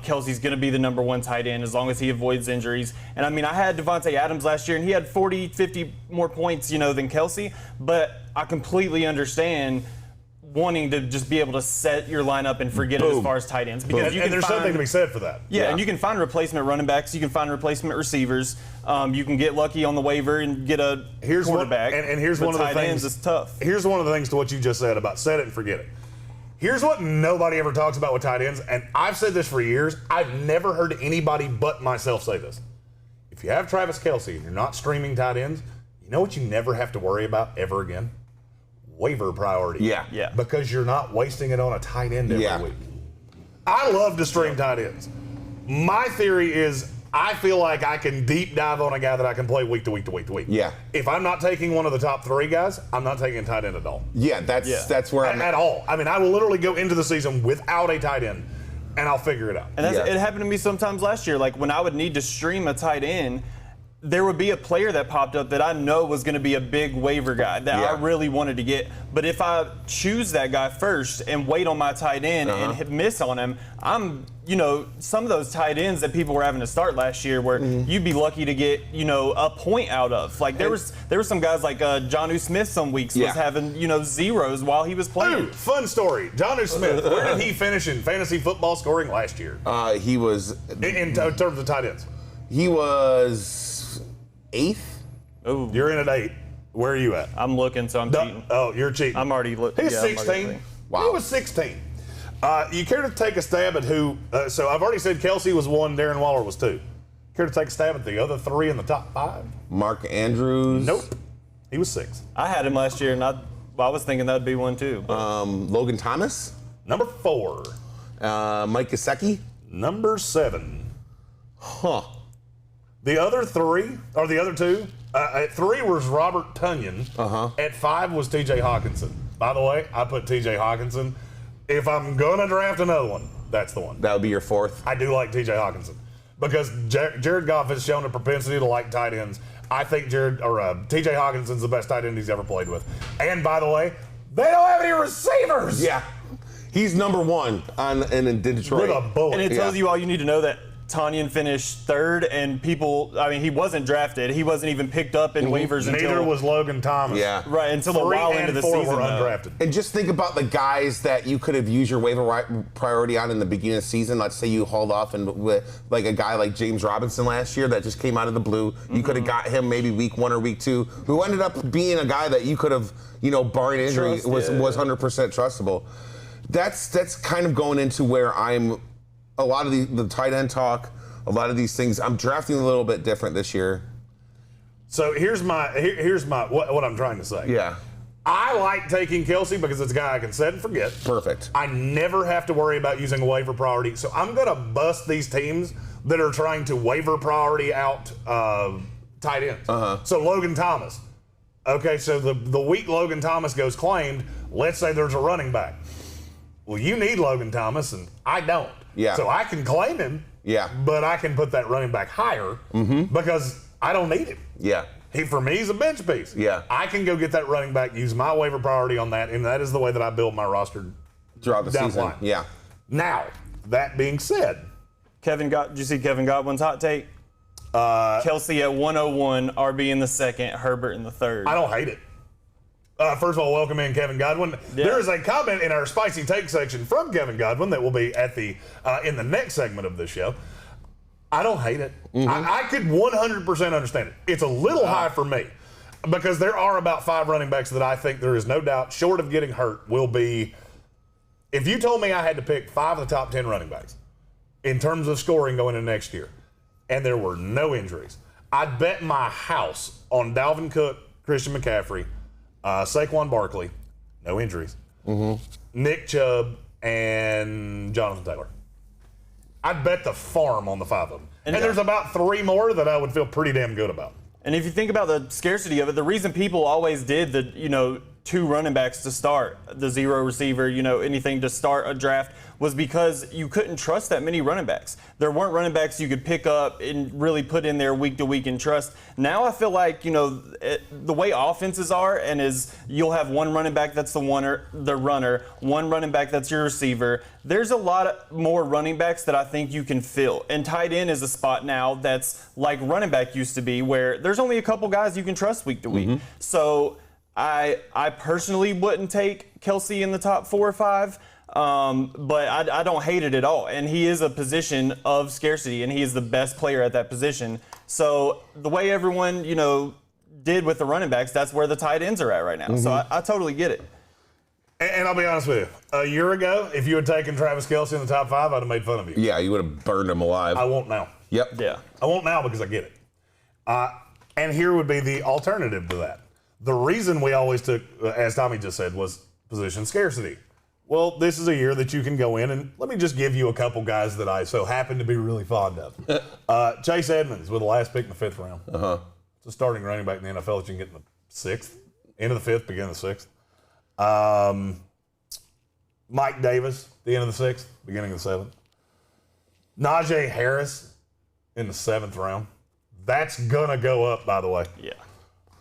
Kelsey's going to be the number 1 tight end as long as he avoids injuries. And I mean, I had Devontae Adams last year, and he had 40, 50 more points, than Kelsey. But I completely understand wanting to just be able to set your lineup and forget it as far as tight ends. Because and there's something to be said for that. Yeah, and you can find replacement running backs. You can find replacement receivers. You can get lucky on the waiver and get a quarterback. And here's one of the tight things. ends is tough. Here's one of the things to what you just said about set it and forget it. Here's what nobody ever talks about with tight ends, and I've said this for years. I've never heard anybody but myself say this. If you have Travis Kelce and you're not streaming tight ends, you know what you never have to worry about ever again? Waiver priority. Yeah. Because you're not wasting it on a tight end every week. I love to stream tight ends. My theory is I feel like I can deep dive on a guy that I can play week to week to week to week. Yeah. If I'm not taking one of the top 3 guys, I'm not taking a tight end at all. Yeah, that's where I'm at all. I mean, I will literally go into the season without a tight end, and I'll figure it out. And it happened to me sometimes last year. Like when I would need to stream a tight end, there would be a player that popped up that I know was going to be a big waiver guy that I really wanted to get. But if I choose that guy first and wait on my tight end and miss on him, I'm, some of those tight ends that people were having to start last year where you'd be lucky to get, a point out of. Like there were some guys like Jonnu Smith some weeks was having, zeros while he was playing. Ooh, fun story. Jonnu Smith, where did he finish in fantasy football scoring last year? He was in terms of tight ends. He was 8th. Oh, you're in at 8. Where are you at? I'm looking, so I'm cheating. Oh, you're cheating. I'm already looking. He's 16. Wow. He was 16. You care to take a stab at who? So I've already said Kelsey was 1, Darren Waller was 2. Care to take a stab at the other 3 in the top 5? Mark Andrews. Nope. He was 6. I had him last year, and I was thinking that would be 1 too. Logan Thomas. Number 4. Mike Gesicki. Number 7. Huh. The other 3, or the other 2, at 3 was Robert Tonyan. At 5 was T.J. Hawkinson. By the way, I put T.J. Hawkinson. If I'm going to draft another one, that's the one. That would be your 4th. I do like T.J. Hawkinson because Jared Goff has shown a propensity to like tight ends. I think T.J. Hawkinson's the best tight end he's ever played with. And by the way, they don't have any receivers. Yeah. He's number 1 in Detroit. With a bullet. And it tells you all you need to know that Tonyan finished 3rd, and he wasn't drafted. He wasn't even picked up in waivers until... Neither was Logan Thomas. Yeah. Right, until a while into the 4 season. were undrafted. And just think about the guys that you could have used your waiver priority on in the beginning of the season. Let's say you hauled off and with like a guy like James Robinson last year that just came out of the blue. You could have got him maybe week 1 or week 2, who ended up being a guy that you could have, barring injury, was 100% trustable. That's kind of going into where I'm. A lot of the tight end talk. A lot of these things, I'm drafting a little bit different this year. So here's my what I'm trying to say. Yeah. I like taking Kelsey because it's a guy I can set and forget. Perfect. I never have to worry about using a waiver priority. So I'm going to bust these teams that are trying to waiver priority out tight ends. So Logan Thomas. Okay, so the week Logan Thomas goes claimed, let's say there's a running back. Well, you need Logan Thomas, and I don't. Yeah. So I can claim him. Yeah. But I can put that running back higher because I don't need him. Yeah. For me, he's a bench piece. Yeah. I can go get that running back, use my waiver priority on that, and that is the way that I build my roster throughout the down season. line. Yeah. Now, that being said, did you see Kevin Godwin's hot take? Kelsey at 101, RB in the 2nd, Herbert in the 3rd. I don't hate it. First of all, welcome in Kevin Godwin. Yeah. There is a comment in our spicy take section from Kevin Godwin that will be at the in the next segment of this show. I don't hate it. I could 100% understand it. It's a little high for me because there are about 5 running backs that I think there is no doubt, short of getting hurt, will be. If you told me I had to pick 5 of the top 10 running backs in terms of scoring going into next year, and there were no injuries, I'd bet my house on Dalvin Cook, Christian McCaffrey, Saquon Barkley, no injuries, Nick Chubb, and Jonathan Taylor. I'd bet the farm on the 5 of them. And there's about 3 more that I would feel pretty damn good about. And if you think about the scarcity of it, the reason people always did the, 2 running backs to start, the 0 receiver, anything to start a draft, was because you couldn't trust that many running backs. There weren't running backs you could pick up and really put in there week to week and trust. Now I feel like, the way offenses are you'll have one running back that's the runner, one running back that's your receiver. There's a lot more running backs that I think you can fill. And tight end is a spot now that's like running back used to be, where there's only a couple guys you can trust week to week. So I personally wouldn't take Kelsey in the top 4 or 5. But I don't hate it at all. And he is a position of scarcity, and he is the best player at that position. So the way everyone, did with the running backs, that's where the tight ends are at right now. So I totally get it. And I'll be honest with you. A year ago, if you had taken Travis Kelce in the top 5, I'd have made fun of you. Yeah, you would have burned him alive. I won't now. Yep. Yeah. I won't now because I get it. And here would be the alternative to that. The reason we always took, as Tommy just said, was position scarcity. Well, this is a year that you can go in, and let me just give you a couple guys that I so happen to be really fond of. Chase Edmonds with the last pick in the 5th round. It's a starting running back in the NFL that you can get in the 6th, end of the 5th, beginning of the 6th. Mike Davis, the end of the 6th, beginning of the 7th. Najee Harris in the 7th round. That's going to go up, by the way. Yeah.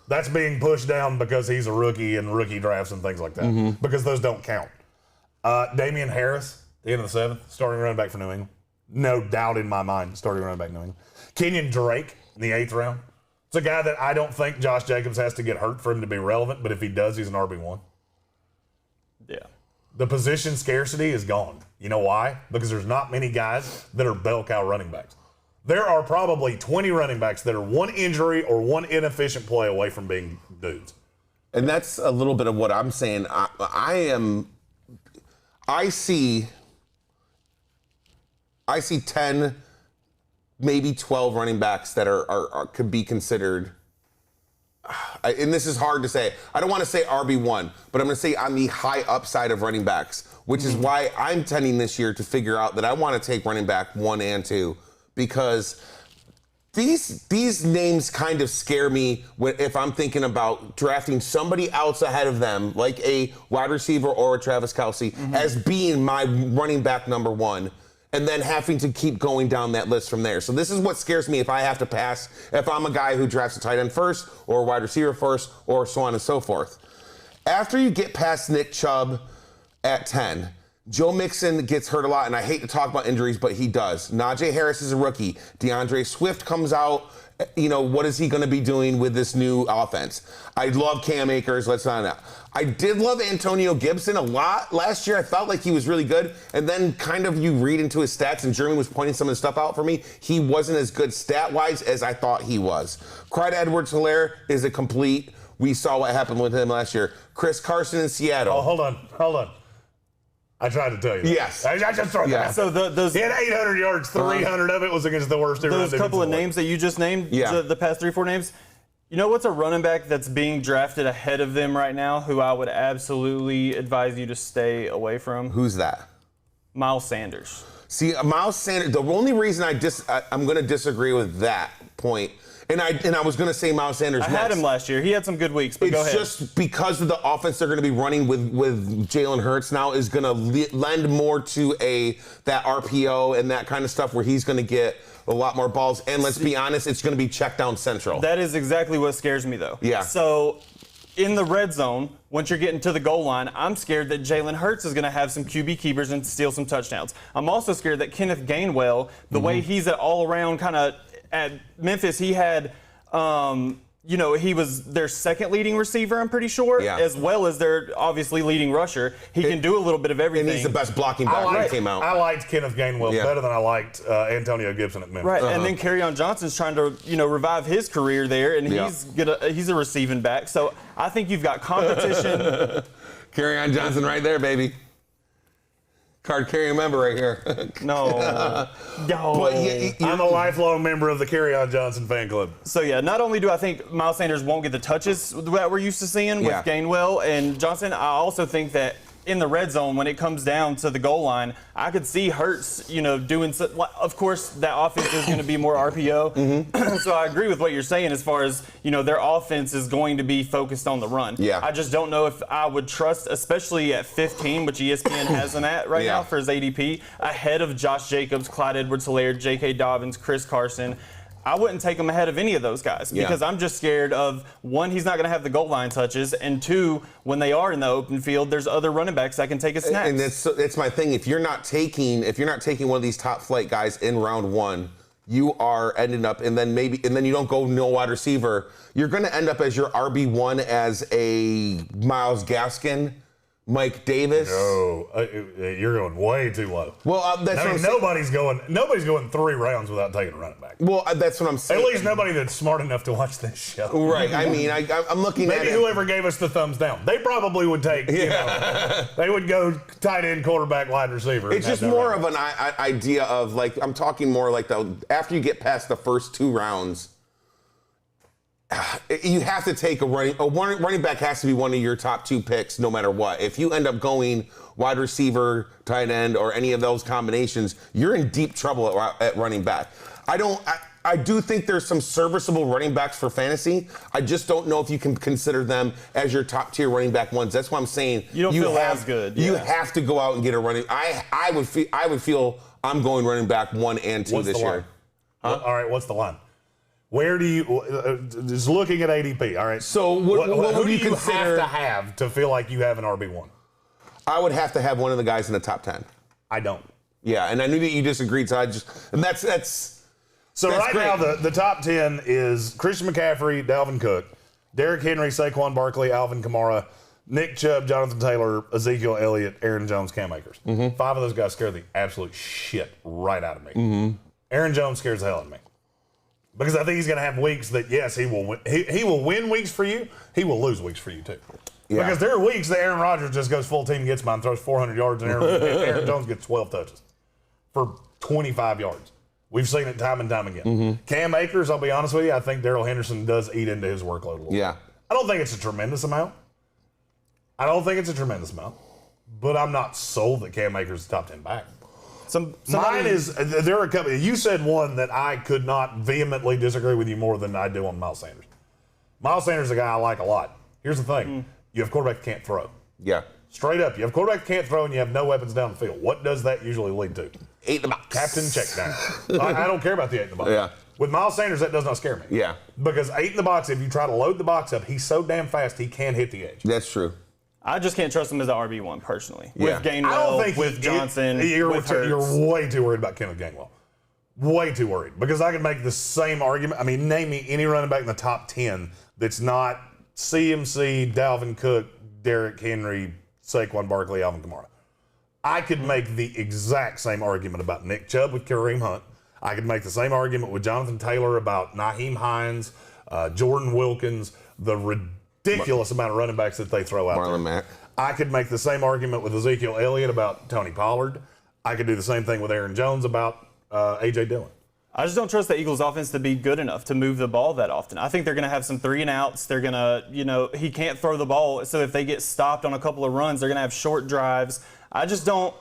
That's being pushed down because he's a rookie and rookie drafts and things like that, because those don't count. Damien Harris, the end of the 7th, starting running back for New England. No doubt in my mind, starting running back New England. Kenyon Drake in the 8th round. It's a guy that I don't think Josh Jacobs has to get hurt for him to be relevant, but if he does, he's an RB1. Yeah. The position scarcity is gone. You know why? Because there's not many guys that are bell cow running backs. There are probably 20 running backs that are one injury or one inefficient play away from being dudes. And that's a little bit of what I'm saying. I see 10, maybe 12 running backs that are could be considered, and this is hard to say. I don't want to say RB1, but I'm going to say on the high upside of running backs, which is why I'm tending this year to figure out that I want to take running back 1 and 2, because these names kind of scare me if I'm thinking about drafting somebody else ahead of them, like a wide receiver or a Travis Kelce, as being my running back number 1, and then having to keep going down that list from there. So this is what scares me if I have to pass, if I'm a guy who drafts a tight end first or a wide receiver first or so on and so forth. After you get past Nick Chubb at 10, Joe Mixon gets hurt a lot, and I hate to talk about injuries, but he does. Najee Harris is a rookie. DeAndre Swift comes out. What is he going to be doing with this new offense? I love Cam Akers. Let's not know. I did love Antonio Gibson a lot last year. I felt like he was really good. And then kind of you read into his stats, and Jeremy was pointing some of the stuff out for me. He wasn't as good stat-wise as I thought he was. Clyde Edwards-Helaire is a complete. We saw what happened with him last year. Chris Carson in Seattle. Oh, hold on. I tried to tell you that. Yes. I just thought that. So he had 800 yards, 300 of it was against the worst. Those couple of names that you just named, the past 3-4 names, you know what's a running back that's being drafted ahead of them right now who I would absolutely advise you to stay away from? Who's that? Miles Sanders. See, Miles Sanders, the only reason I'm going to disagree with that point, and I was going to say Miles Sanders next. I had him last year. He had some good weeks, but go ahead. It's just because of the offense they're going to be running with Jalen Hurts now is going to lend more to that RPO and that kind of stuff where he's going to get a lot more balls. And let's be honest, it's going to be check down central. That is exactly what scares me, though. Yeah. So in the red zone, once you're getting to the goal line, I'm scared that Jalen Hurts is going to have some QB keepers and steal some touchdowns. I'm also scared that Kenneth Gainwell, the way he's at all-around kind of at Memphis, he had, he was their second leading receiver, I'm pretty sure, as well as their obviously leading rusher. He can do a little bit of everything. And he's the best blocking back when he came out. I liked Kenneth Gainwell better than I liked Antonio Gibson at Memphis. Right, and then Kerryon Johnson's trying to, revive his career there, and he's a receiving back. So I think you've got competition. Kerryon Johnson right there, baby. Card carrying member right here. No. But I'm a lifelong member of the Kerryon Johnson fan club. So, not only do I think Miles Sanders won't get the touches that we're used to seeing with Gainwell and Johnson, I also think that in the red zone when it comes down to the goal line, I could see Hurts, doing. Of course, that offense is going to be more RPO. Mm-hmm. So I agree with what you're saying as far as their offense is going to be focused on the run. Yeah. I just don't know if I would trust, especially at 15, which ESPN has him at right now for his ADP, ahead of Josh Jacobs, Clyde Edwards-Helaire, J.K. Dobbins, Chris Carson. I wouldn't take him ahead of any of those guys because I'm just scared of, one, he's not going to have the goal line touches, and two, when they are in the open field, there's other running backs that can take a snap. And that's my thing. If you're not taking one of these top flight guys in round 1, you are ending up, and then you don't go no wide receiver. You're going to end up as your RB1 as a Myles Gaskin, Mike Davis. No, you're going way too low. Well, that's what I'm saying. Nobody's going 3 rounds without taking a running back. Well, that's what I'm saying. At least nobody that's smart enough to watch this show. Right. I mean, I'm looking at it. Maybe whoever gave us the thumbs down. They probably would take, they would go tight end, quarterback, wide receiver. It's just more of an idea of, I'm talking more like after you get past the first 2 rounds, you have to take a running back has to be one of your top 2 picks no matter what. If you end up going wide receiver, tight end, or any of those combinations, you're in deep trouble at running back. I do think there's some serviceable running backs for fantasy. I just don't know if you can consider them as your top tier running back ones. That's why I'm saying you don't feel as good. You have to go out and get a running. I would feel I'm going running back 1 and 2 this year. Huh? All right, what's the line? Where do you just looking at ADP? All right. So what who do you consider have to feel like you have an RB1? I would have to have one of the guys in the top 10. I don't. Yeah, and I knew that you disagreed, so that's. So that's right great. now the top 10 is Christian McCaffrey, Dalvin Cook, Derrick Henry, Saquon Barkley, Alvin Kamara, Nick Chubb, Jonathan Taylor, Ezekiel Elliott, Aaron Jones, Cam Akers. Mm-hmm. 5 of those guys scare the absolute shit right out of me. Mm-hmm. Aaron Jones scares the hell out of me. Because I think he's going to have weeks that, yes, he will win. He will win weeks for you. He will lose weeks for you, too. Yeah. Because there are weeks that Aaron Rodgers just goes full team, gets mine, throws 400 yards, and Aaron Jones gets 12 touches for 25 yards. We've seen it time and time again. Mm-hmm. Cam Akers, I'll be honest with you, I think Darrell Henderson does eat into his workload a little bit. I don't think it's a tremendous amount. But I'm not sold that Cam Akers is the top 10 back. Mine is, there are a couple. You said one that I could not vehemently disagree with you more than I do on Miles Sanders. Miles Sanders is a guy I like a lot. Here's the thing. You have a quarterback that can't throw. Yeah. Straight up. You have a quarterback that can't throw and you have no weapons down the field. What does that usually lead to? 8 in the box. Captain check down. I don't care about the 8 in the box. Yeah. With Miles Sanders, that does not scare me. Yeah. Because 8 in the box, if you try to load the box up, he's so damn fast he can hit the edge. That's true. I just can't trust him as an RB1 personally. Yeah. With Gainwell, with Johnson, with Hurts. You're way too worried about Kenneth Gainwell. Way too worried. Because I can make the same argument. I mean, name me any running back in the top 10 that's not CMC, Dalvin Cook, Derrick Henry, Saquon Barkley, Alvin Kamara. I could make the exact same argument about Nick Chubb with Kareem Hunt. I could make the same argument with Jonathan Taylor about Nyheim Hines, Jordan Wilkins, the ridiculous amount of running backs that they throw out there. Marlon Mack. I could make the same argument with Ezekiel Elliott about Tony Pollard. I could do the same thing with Aaron Jones about A.J. Dillon. I just don't trust the Eagles' offense to be good enough to move the ball that often. I think they're going to have some 3-and-outs. They're going to, he can't throw the ball. So if they get stopped on a couple of runs, they're going to have short drives. I just don't,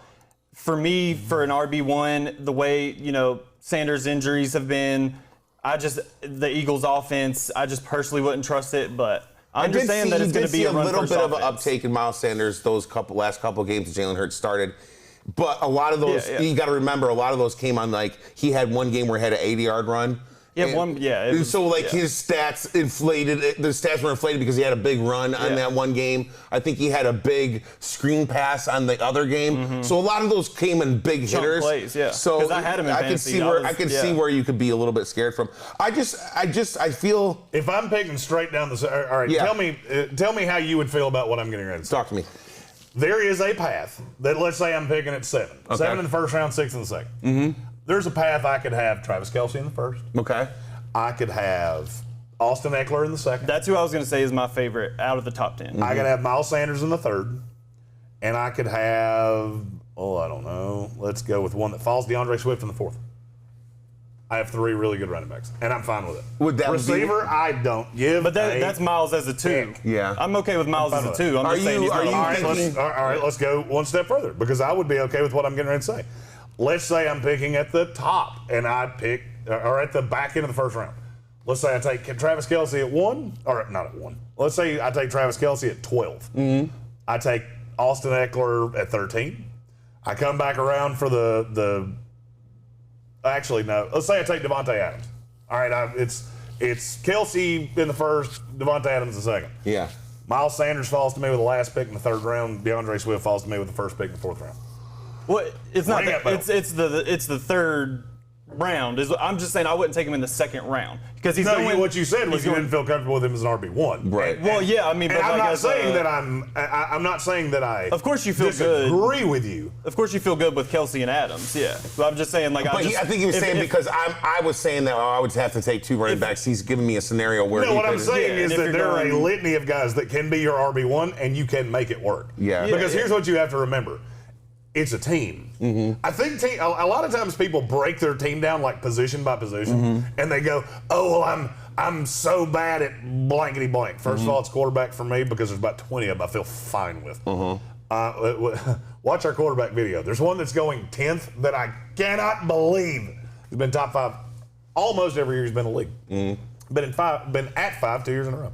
for me, for an RB1, the way, Sanders' injuries have been, the Eagles' offense, I just personally wouldn't trust it, but I understand that it's going to be a run-first offense. little bit of an uptake in Miles Sanders those last couple games that Jalen Hurts started. But a lot of those, you got to remember, a lot of those came on he had one game where he had an 80-yard run. His stats inflated. The stats were inflated because he had a big run on that one game. I think he had a big screen pass on the other game. Mm-hmm. So a lot of those came in big hitters. Plays, yeah. So because I had him in fantasy. I could see where you could be a little bit scared from. I feel if I'm picking straight down the. All right, tell me how you would feel about what I'm getting ready to say. Talk to me. There is a path that, let's say I'm picking at 7. Okay. 7 in the first round, 6 in the second. Mm-hmm. There's a path I could have Travis Kelce in the first. Okay. I could have Austin Eckler in the second. That's who I was going to say is my favorite out of the top 10. Mm-hmm. I could have Miles Sanders in the third. And I could have, I don't know. Let's go with one that falls, DeAndre Swift in the fourth. I have 3 really good running backs, and I'm fine with it. Would that receiver? I don't give. But that's Miles as a 2. Yeah. I'm okay with Miles as a 2. I'm just saying he's not all right, let's go one step further because I would be okay with what I'm getting ready to say. Let's say I'm picking at the top, and I pick or at the back end of the first round. Let's say I take Travis Kelce at 1, or not at 1. Let's say I take Travis Kelce at 12. Mm-hmm. I take Austin Eckler at 13. I come back around for the. Actually, no. Let's say I take Devontae Adams. All right, it's Kelce in the first, Devontae Adams the second. Yeah. Miles Sanders falls to me with the last pick in the 3rd round. DeAndre Swift falls to me with the first pick in the 4th round. Well, it's not. It's the 3rd round. I'm just saying I wouldn't take him in the 2nd round because he's going. What you said was you didn't feel comfortable with him as an RB1. Right. Well, yeah, I mean, and but I'm like not saying that I'm not saying that I. Of course, you feel disagree with you. Of course, you feel good with Kelce and Adams. Yeah, but I'm just saying, like, I think he was saying because I was saying that I would have to take 2 running backs. He's giving me a scenario where. No, what I'm saying is that there are a litany of guys that can be your RB1 and you can make it work. Yeah. Because here's what you have to remember. It's a team. Mm-hmm. I think a lot of times people break their team down like position by position, and they go, "Oh, well, I'm so bad at blankety blank." First of all, it's quarterback for me because there's about 20 of them I feel fine with. Watch our quarterback video. There's one that's going 10th that I cannot believe. He's been top 5 almost every year he's been in the league. Been at 5 2 years in a row.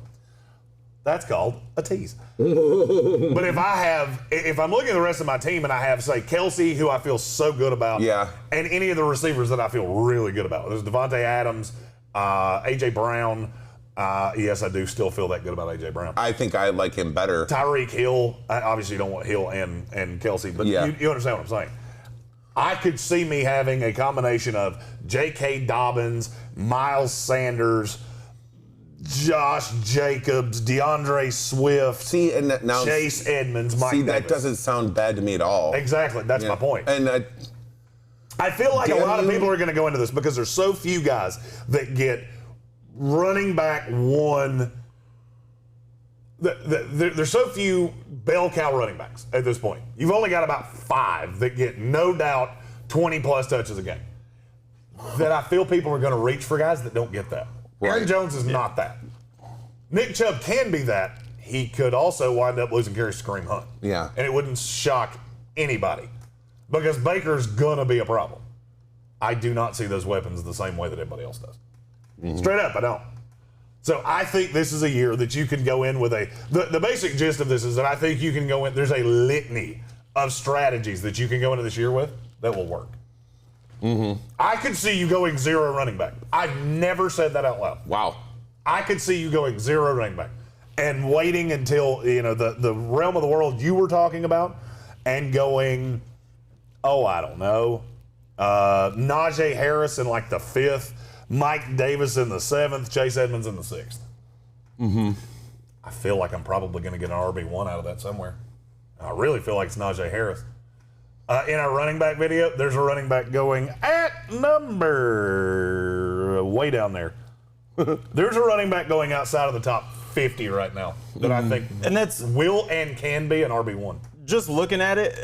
That's called a tease. But if I'm looking at the rest of my team and I have, say, Kelce, who I feel so good about, and any of the receivers that I feel really good about. There's Devontae Adams, A.J. Brown. Yes, I do still feel that good about A.J. Brown. I think I like him better. Tyreek Hill. Obviously, you don't want Hill and Kelce, but you understand what I'm saying. I could see me having a combination of J.K. Dobbins, Miles Sanders, Josh Jacobs, DeAndre Swift, now Chase Edmonds, Mike Davis. That doesn't sound bad to me at all. Exactly. That's my point. And I feel like a lot of people are going to go into this because there's so few guys that get running back 1. There's so few bell cow running backs at this point. You've only got about 5 that get no doubt 20-plus touches a game. That I feel people are going to reach for guys that don't get that. Right. Aaron Jones is not that. Nick Chubb can be that. He could also wind up losing carries to Kareem Hunt. Yeah. And it wouldn't shock anybody because Baker's going to be a problem. I do not see those weapons the same way that everybody else does. Straight up, I don't. So I think this is a year that you can go in with the basic gist of this is that I think you can go in, there's a litany of strategies that you can go into this year with that will work. I could see you going 0 running back. I've never said that out loud. Wow. I could see you going 0 running back and waiting until, the realm of the world you were talking about and going, I don't know, Najee Harris in like the 5th, Mike Davis in the 7th, Chase Edmonds in the 6th. I feel like I'm probably going to get an RB1 out of that somewhere. I really feel like it's Najee Harris. In our running back video, there's a running back going at number way down there. There's a running back going outside of the top 50 right now that I think and that's will and can be an RB1. Just looking at it,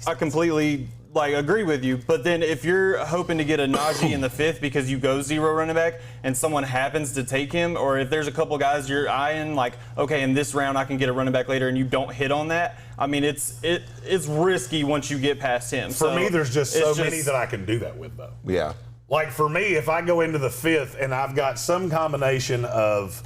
I completely agree with you. But then if you're hoping to get a Najee in the 5th because you go 0 running back and someone happens to take him, or if there's a couple guys you're eyeing okay, in this round I can get a running back later and you don't hit on that, I mean it's risky once you get past him. For me, there's just so many that I can do that with though. Yeah. Like for me, if I go into the 5th and I've got some combination of,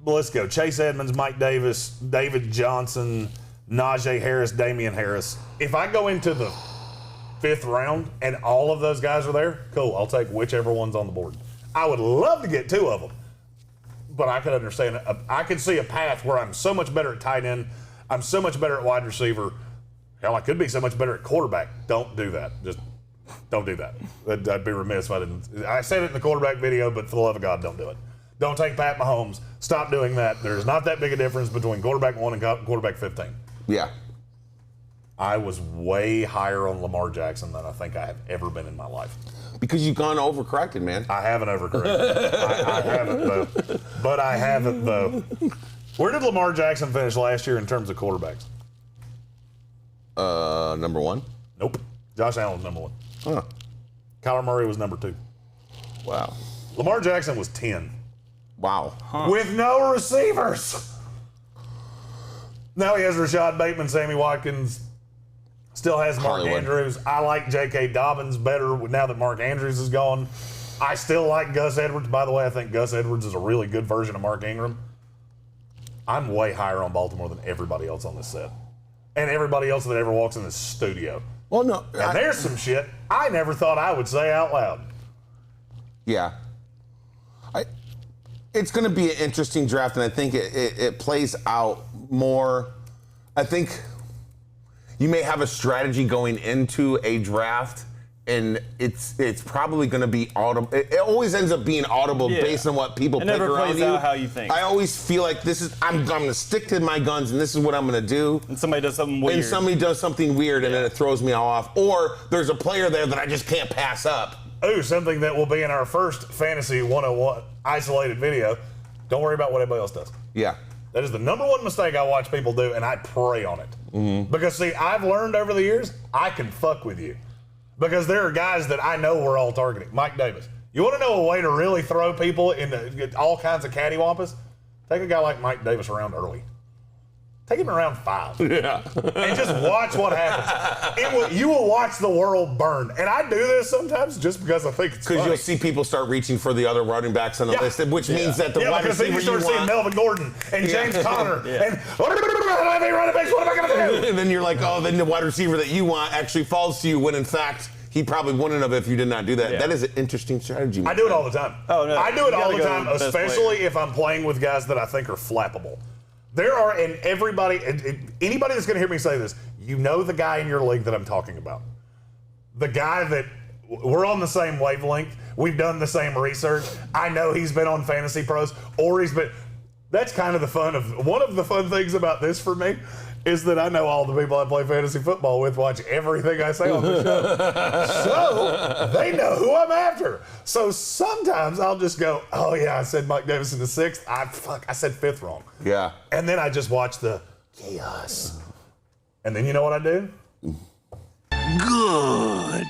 let's go, Chase Edmonds, Mike Davis, David Johnson, Najee Harris, Damien Harris. If I go into the 5th round and all of those guys are there, cool, I'll take whichever one's on the board. I would love to get 2 of them, but I could understand, I could see a path where I'm so much better at tight end, I'm so much better at wide receiver, hell, I could be so much better at quarterback. Don't do that. Just don't do that. I'd be remiss if I didn't. I said it in the quarterback video, but for the love of God, don't do it. Don't take Pat Mahomes. Stop doing that. There's not that big a difference between quarterback 1 and quarterback 15. Yeah. I was way higher on Lamar Jackson than I think I have ever been in my life. Because you've gone overcorrected, man. I haven't overcorrected. I haven't, though. But I haven't, though. Where did Lamar Jackson finish last year in terms of quarterbacks? Number 1? Nope. Josh Allen was number 1. Huh. Kyler Murray was number 2. Wow. Lamar Jackson was 10. Wow. With no receivers. Now he has Rashad Bateman, Sammy Watkins, still has Mark Hollywood. Andrews. I like J.K. Dobbins better now that Mark Andrews is gone. I still like Gus Edwards. By the way, I think Gus Edwards is a really good version of Mark Ingram. I'm way higher on Baltimore than everybody else on this set. And everybody else that ever walks in this studio. Well, no. And there's some shit I never thought I would say out loud. Yeah. It's going to be an interesting draft, and I think it plays out more. I think you may have a strategy going into a draft, and it's probably going to be audible. It always ends up being audible based on what people pick around you. It never plays out how you think. I always feel like I'm going to stick to my guns, and this is what I'm going to do. And somebody does something weird. And somebody does something weird, and then it throws me all off. Or there's a player there that I just can't pass up. Ooh, something that will be in our first Fantasy 101 isolated video. Don't worry about what everybody else does. Yeah. That is the number one mistake I watch people do, and I prey on it. Mm-hmm. Because, see, I've learned over the years, I can fuck with you. Because there are guys that I know we're all targeting. Mike Davis. You want to know a way to really throw people into all kinds of cattywampus? Take a guy like Mike Davis around early. Take him around 5. Yeah. And just watch what happens. You will watch the world burn. And I do this sometimes just because I think it's funny. Because you'll see people start reaching for the other running backs on the list, which means that the wide because receiver then you start seeing Melvin Gordon and James Conner and what am I going to do? And then you're like, oh, then the wide receiver that you want actually falls to you when in fact he probably wouldn't have if you did not do that. Yeah. That is an interesting strategy. I do it all the time. Oh, no. I do it all the time, especially if I'm playing with guys that I think are flappable. There are, and anybody that's going to hear me say this, you know the guy in your league that I'm talking about. The guy that we're on the same wavelength. We've done the same research. I know he's been on Fantasy Pros, or he's been. That's kind of the fun of one of the fun things about this for me is that I know all the people I play fantasy football with watch everything I say on the show. So they know who I'm after. So sometimes I'll just go, oh yeah, I said Mike Davis in the 6th. I said 5th wrong. Yeah. And then I just watch the chaos. And then you know what I do? Good.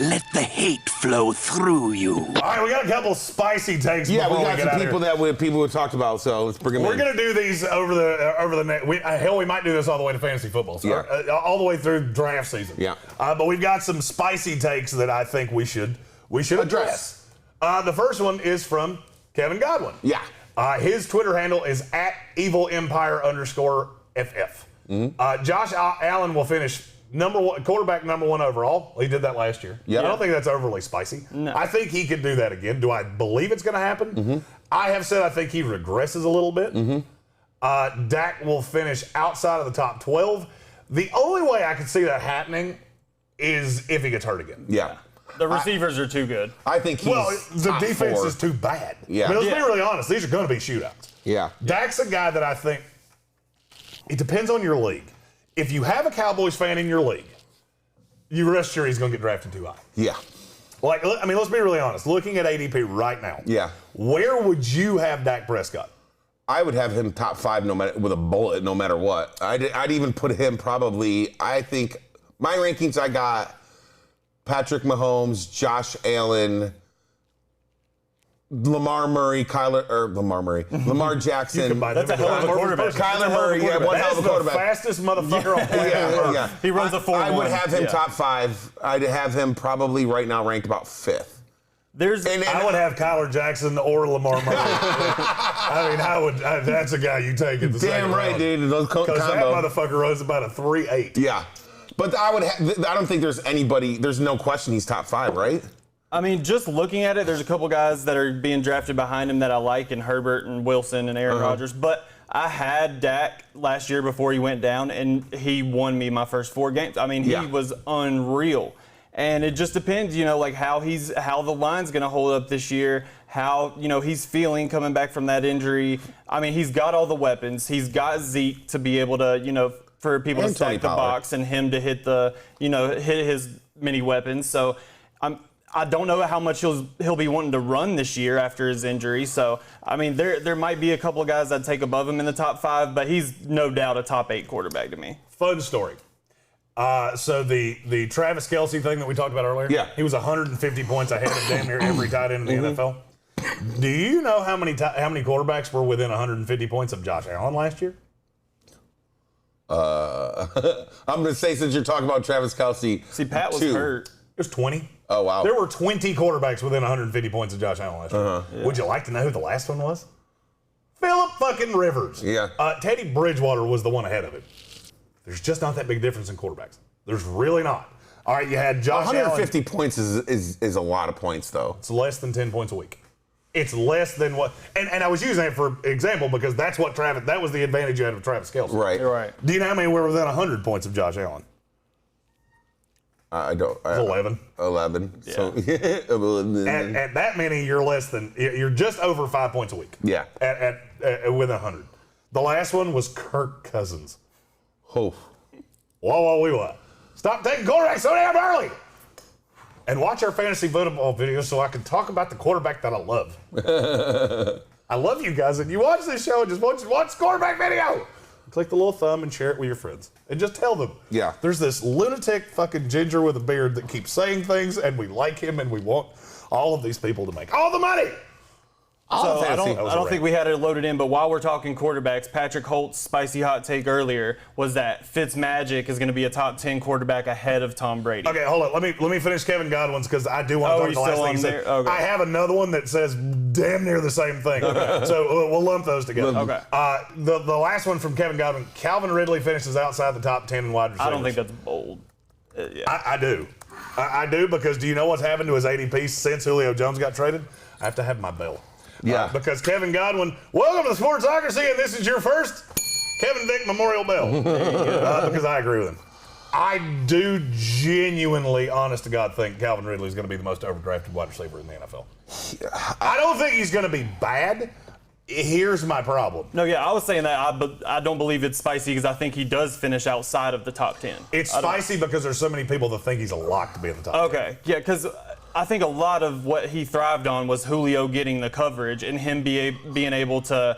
Let the hate flow through you. All right, we got a couple spicy takes. Yeah, we before got get some out people we talked about, so let's bring them in. We're gonna do these over the next. We might do this all the way to fantasy football, all the way through draft season. Yeah. But we've got some spicy takes that I think we should address. The first one is from Kevin Godwin. Yeah. His Twitter handle is @evilempire_ff. Mm-hmm. Josh Allen will finish quarterback number 1 overall. He did that last year. Yep. I don't think that's overly spicy. No. I think he could do that again. Do I believe it's going to happen? Mm-hmm. I have said I think he regresses a little bit. Mm-hmm. Dak will finish outside of the top 12. The only way I could see that happening is if he gets hurt again. Yeah. The receivers are too good. I think he's the defense is too bad. Yeah. But let's be really honest. These are going to be shootouts. Yeah. Dak's a guy that I think it depends on your league. If you have a Cowboys fan in your league, you rest sure he's going to get drafted too high. Yeah. Let's be really honest. Looking at ADP right now, where would you have Dak Prescott? I would have him top 5 with a bullet, no matter what. I'd even put him probably. I think my rankings. I got Patrick Mahomes, Josh Allen, Lamar Jackson. That's a hell of a quarterback. Kyler Murray, one hell of a quarterback. That's the fastest motherfucker on planet Earth. Yeah. He runs a 4-1. I would have him top 5. I'd have him probably right now ranked about 5th. I would have Kyler Jackson or Lamar Murray. That's a guy you take at the second round. Damn right, dude. Because that motherfucker runs about a 3.8. Yeah. But I don't think there's no question he's top 5, right? I mean, just looking at it, there's a couple guys that are being drafted behind him that I like, and Herbert and Wilson and Aaron Rodgers. But I had Dak last year before he went down, and he won me my first 4 games. I mean, he was unreal. And it just depends, how the line's going to hold up this year, how, he's feeling coming back from that injury. I mean, he's got all the weapons. He's got Zeke to be able to, for people to stack the box and him to hit hit his many weapons. So I don't know how much he'll be wanting to run this year after his injury. So, I mean, there might be a couple of guys I'd take above him in the top 5, but he's no doubt a top 8 quarterback to me. Fun story. So the Travis Kelce thing that we talked about earlier, yeah, he was 150 points ahead of damn near every tight end in the NFL. Do you know how many quarterbacks were within 150 points of Josh Allen last year? I'm going to say, since you're talking about Travis Kelce. See, Pat was hurt. It was 20. Oh, wow. There were 20 quarterbacks within 150 points of Josh Allen last year. Yeah. Would you like to know who the last one was? Phillip fucking Rivers. Yeah. Teddy Bridgewater was the one ahead of him. There's just not that big difference in quarterbacks. There's really not. All right, you had Josh 150 Allen. points is a lot of points, though. It's less than 10 points a week. It's less than what, and I was using it for example because that was the advantage you had with Travis Kelce. Right. You're right. Do you know how many were within 100 points of Josh Allen? I don't. 11. 11. Yeah. So, At that many, you're just over 5 points a week. Yeah. At within 100. The last one was Kirk Cousins. Oh. Whoa. Stop taking quarterbacks so damn early. And watch our fantasy football videos so I can talk about the quarterback that I love. I love you guys, and you watch this show and just watch quarterback video. Click the little thumb and share it with your friends. And just tell them. Yeah. There's this lunatic fucking ginger with a beard that keeps saying things, and we like him, and we want all of these people to make all the money. So I don't think we had it loaded in, but while we're talking quarterbacks, Patrick Holt's spicy hot take earlier was that Fitzmagic is going to be a top 10 quarterback ahead of Tom Brady. Okay, hold on. Let me finish Kevin Godwin's because I do want to talk the last thing he said. Okay. I have another one that says damn near the same thing. Okay. So we'll lump those together. Okay. The last one from Kevin Godwin, Calvin Ridley finishes outside the top 10 in wide receivers. I don't think that's bold. Yeah. I do. I do because do you know what's happened to his ADP since Julio Jones got traded? I have to have my bell. Yeah. Because Kevin Godwin, welcome to the Sportsocracy, and this is your first Kevin Vick Memorial Bell. Because I agree with him. I do genuinely, honest to God, think Calvin Ridley is going to be the most overdrafted wide receiver in the NFL. I don't think he's going to be bad. Here's my problem. No, yeah, I was saying that, but I don't believe it's spicy because I think he does finish outside of the top 10. It's spicy because there's so many people that think he's a lock to be in the top 10. Okay, yeah, because I think a lot of what he thrived on was Julio getting the coverage and him being able to,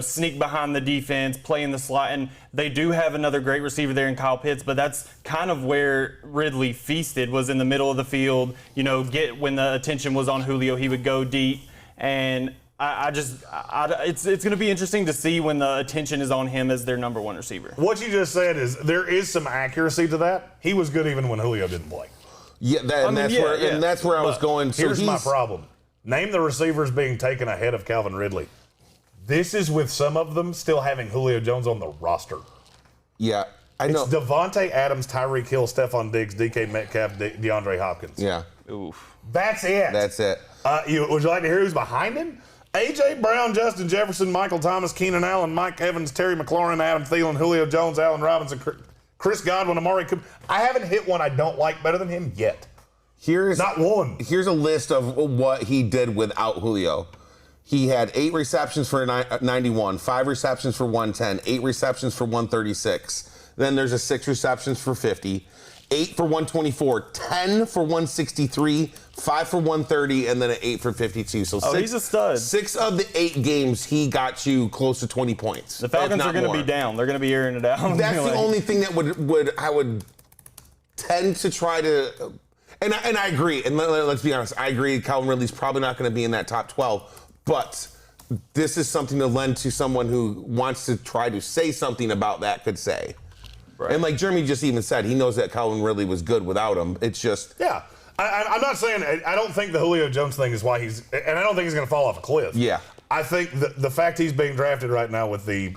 sneak behind the defense, play in the slot. And they do have another great receiver there in Kyle Pitts, but that's kind of where Ridley feasted, was in the middle of the field. When the attention was on Julio, he would go deep. And it's going to be interesting to see when the attention is on him as their number one receiver. What you just said is there is some accuracy to that. He was good even when Julio didn't play. Yeah, that's where I was going. So here's my problem. Name the receivers being taken ahead of Calvin Ridley. This is with some of them still having Julio Jones on the roster. Yeah, I know. It's Devontae Adams, Tyreek Hill, Stephon Diggs, DK Metcalf, DeAndre Hopkins. Yeah. Oof. That's it. That's it. Would you like to hear who's behind him? A.J. Brown, Justin Jefferson, Michael Thomas, Keenan Allen, Mike Evans, Terry McLaurin, Adam Thielen, Julio Jones, Allen Robinson, Chris Godwin, Amari Cooper. I haven't hit one I don't like better than him yet. Not one. Here's a list of what he did without Julio. He had 8 receptions for 91, 5 receptions for 110, 8 receptions for 136. Then there's a 6 receptions for 50, 8 for 124, 10 for 163, 5 for 130, and then an 8 for 52. So he's a stud. 6 of the 8 games, he got you close to 20 points. The Falcons are going to be down. They're going to be airing it out. That's the only thing that I would tend to try to. And I agree. And let's be honest. I agree. Calvin Ridley's probably not going to be in that top 12. But this is something to lend to someone who wants to try to say something about that could say. Right. And like Jeremy just even said, he knows that Calvin Ridley was good without him. It's just. Yeah. I'm not saying, I don't think the Julio Jones thing is why and I don't think he's going to fall off a cliff. Yeah. I think the fact he's being drafted right now with the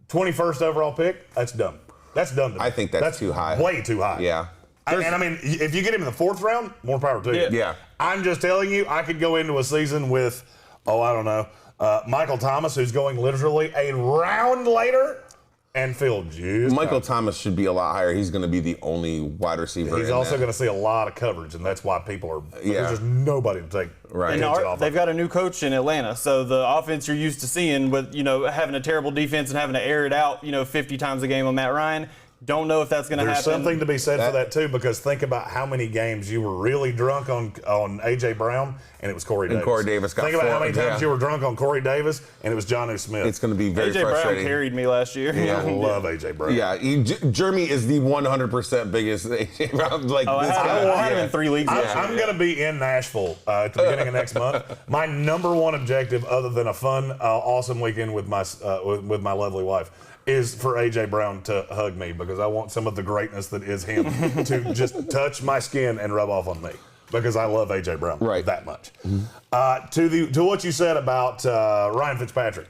21st overall pick, that's dumb. That's dumb to me. I think that's too high. Way too high. Yeah. And I mean, if you get him in the 4th round, more power to you. Yeah. I'm just telling you, I could go into a season with, Michael Thomas, who's going literally a round later, and feel just Michael Thomas should be a lot higher. He's going to be the only wide receiver. He's also going to see a lot of coverage, and that's why people are. There's just nobody to take. Right. And they've got a new coach in Atlanta, so the offense you're used to seeing with having a terrible defense and having to air it out 50 times a game on Matt Ryan. Don't know if that's going to happen. There's something to be said for that, too, because think about how many games you were really drunk on A.J. Brown, and it was Corey Davis. And Corey Davis got Think about how many times you were drunk on Corey Davis, and it was Jonnu Smith. It's going to be very A.J. frustrating. Brown carried me last year. I love A.J. Brown. Yeah, Jeremy is the 100% biggest A.J. Brown. Like, I had him in 3 leagues. I'm going to be in Nashville at the beginning of next month. My number one objective, other than a fun, awesome weekend with my lovely wife, is for A.J. Brown to hug me, because I want some of the greatness that is him to just touch my skin and rub off on me, because I love A.J. Brown that much. To what you said about Ryan Fitzpatrick.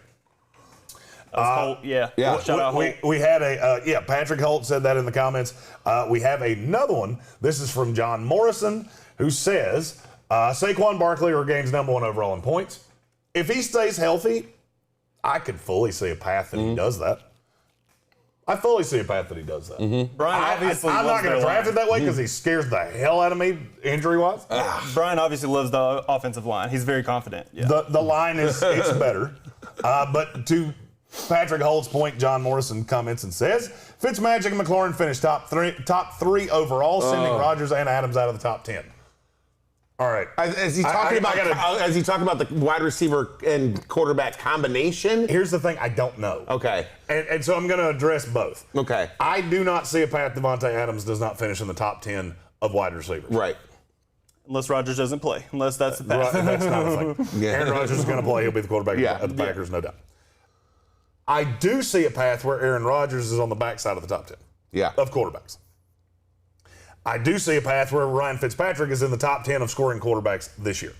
Shout out Holt. We had Patrick Holt said that in the comments. We have another one. This is from John Morrison, who says Saquon Barkley regains number 1 overall in points. If he stays healthy, I could fully see a path that he does that. I fully see a path that he does that. Brian obviously I'm not going to draft it that way because he scares the hell out of me injury-wise. Brian obviously loves the offensive line. He's very confident. Yeah. The line it's better. But to Patrick Holt's point, John Morrison comments and says, Fitzmagic and McLaurin finished top three overall, sending Rodgers and Adams out of the top 10. All right. As he talking about the wide receiver and quarterback combination? Here's the thing, I don't know. Okay. And so I'm going to address both. Okay. I do not see a path Devontae Adams does not finish in the top 10 of wide receivers. Right. Unless Rodgers doesn't play. Unless that's the path. That's not a thing. Aaron Rodgers is going to play. He'll be the quarterback of the Packers, no doubt. I do see a path where Aaron Rodgers is on the backside of the top 10 of quarterbacks. I do see a path where Ryan Fitzpatrick is in the top 10 of scoring quarterbacks this year.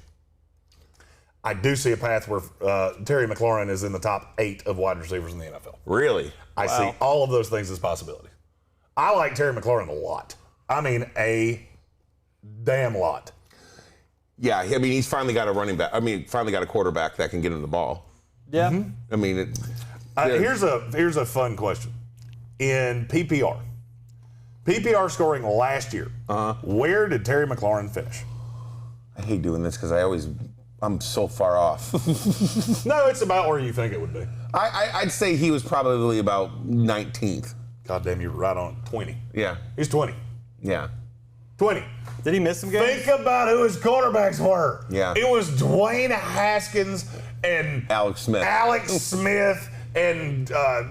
I do see a path where Terry McLaurin is in the top 8 of wide receivers in the NFL. Really? I see all of those things as possibilities. I like Terry McLaurin a lot. I mean, a damn lot. Yeah, I mean, he's finally got a running back. I mean, finally got a quarterback that can get him the ball. Yeah. I mean, here's a fun question. In PPR scoring last year, where did Terry McLaurin finish? I hate doing this because I'm so far off. No, it's about where you think it would be. I'd say he was probably about 19th. God damn, you're right on 20. Yeah. He's 20. Yeah. 20. Did he miss some games? Think about who his quarterbacks were. Yeah. It was Dwayne Haskins and Alex Smith and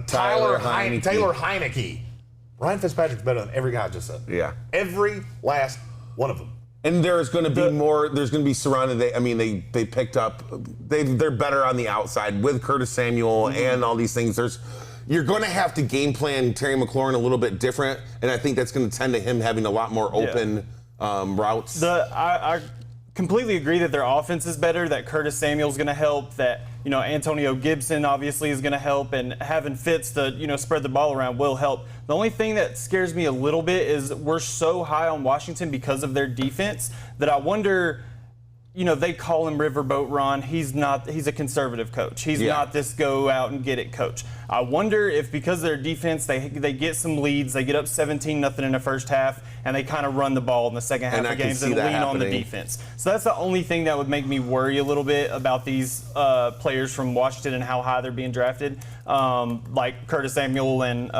Taylor Heineke. Ryan Fitzpatrick's better than every guy I just said. Yeah. Every last one of them. And there's going to be more. There's going to be surrounded. They picked up. They're better on the outside with Curtis Samuel and all these things. You're going to have to game plan Terry McLaurin a little bit different, and I think that's going to tend to him having a lot more open routes. I completely agree that their offense is better. That Curtis Samuel's going to help. That Antonio Gibson obviously is going to help, and having Fitz to spread the ball around will help. The only thing that scares me a little bit is we're so high on Washington because of their defense that I wonder. They call him Riverboat Ron. He's not. He's a conservative coach. He's not this go out and get it coach. I wonder if because of their defense, they get some leads, they get up 17-0 in the first half, and they kind of run the ball in the second half of games and lean on the defense. So that's the only thing that would make me worry a little bit about these players from Washington and how high they're being drafted, like Curtis Samuel and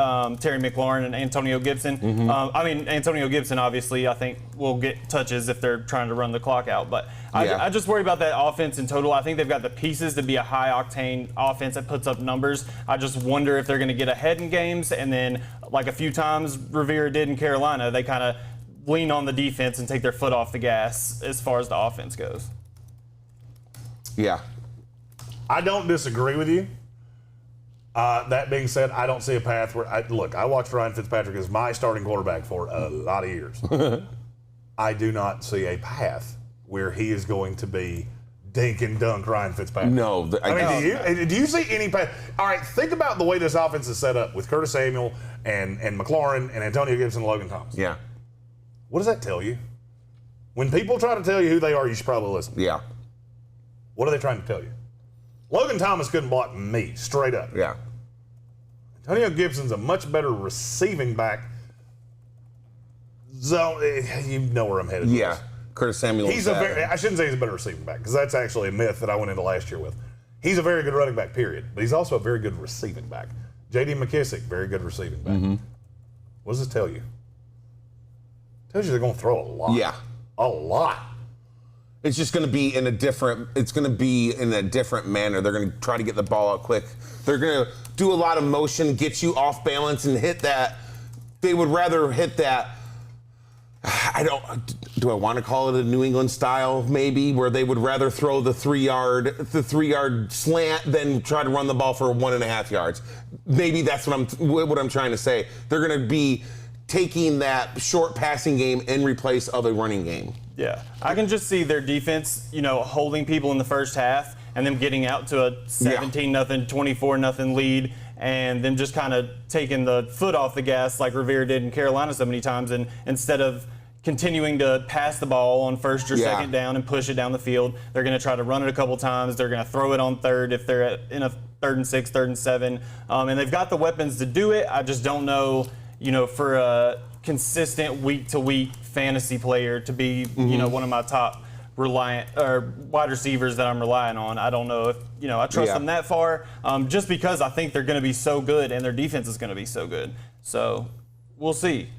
Terry McLaurin and Antonio Gibson. Antonio Gibson obviously I think will get touches if they're trying to run the clock out, but I just worry about that offense in total. I think they've got the pieces to be a high-octane offense that puts up numbers. I just wonder if they're going to get ahead in games, and then, like a few times Rivera did in Carolina, they kind of lean on the defense and take their foot off the gas as far as the offense goes. Yeah. I don't disagree with you. That being said, I don't see a path where I watched Ryan Fitzpatrick as my starting quarterback for a lot of years. I do not see a path where he is going to be dink and dunk Ryan Fitzpatrick. No. Do you see any path? All right, think about the way this offense is set up with Curtis Samuel and McLaurin and Antonio Gibson and Logan Thomas. Yeah. What does that tell you? When people try to tell you who they are, you should probably listen. Yeah. What are they trying to tell you? Logan Thomas couldn't block me, straight up. Yeah. Antonio Gibson's a much better receiving back. So, you know where I'm headed with this. Curtis Samuel. I shouldn't say he's a better receiving back, because that's actually a myth that I went into last year with. He's a very good running back, period. But he's also a very good receiving back. J.D. McKissick, very good receiving back. What does this tell you? It tells you they're going to throw a lot. Yeah. A lot. It's just going to be in a different manner. They're going to try to get the ball out quick. They're going to do a lot of motion, get you off balance, and hit that. They would rather hit that. Do I want to call it a New England style, maybe, where they would rather throw the 3-yard slant than try to run the ball for 1.5 yards. Maybe that's what I'm trying to say. They're going to be taking that short passing game in replace of a running game. Yeah, I can just see their defense, holding people in the first half and them getting out to a 17-0, 24-0 lead, and them just kind of taking the foot off the gas like Rivera did in Carolina so many times, and instead of continuing to pass the ball on first or second down and push it down the field, they're going to try to run it a couple times. They're going to throw it on third if they're in a 3rd and 6, 3rd and 7, and they've got the weapons to do it. I just don't know, for a consistent week-to-week fantasy player to be, one of my top wide receivers that I'm relying on. I don't know if, I trust them that far, just because I think they're going to be so good and their defense is going to be so good. So we'll see.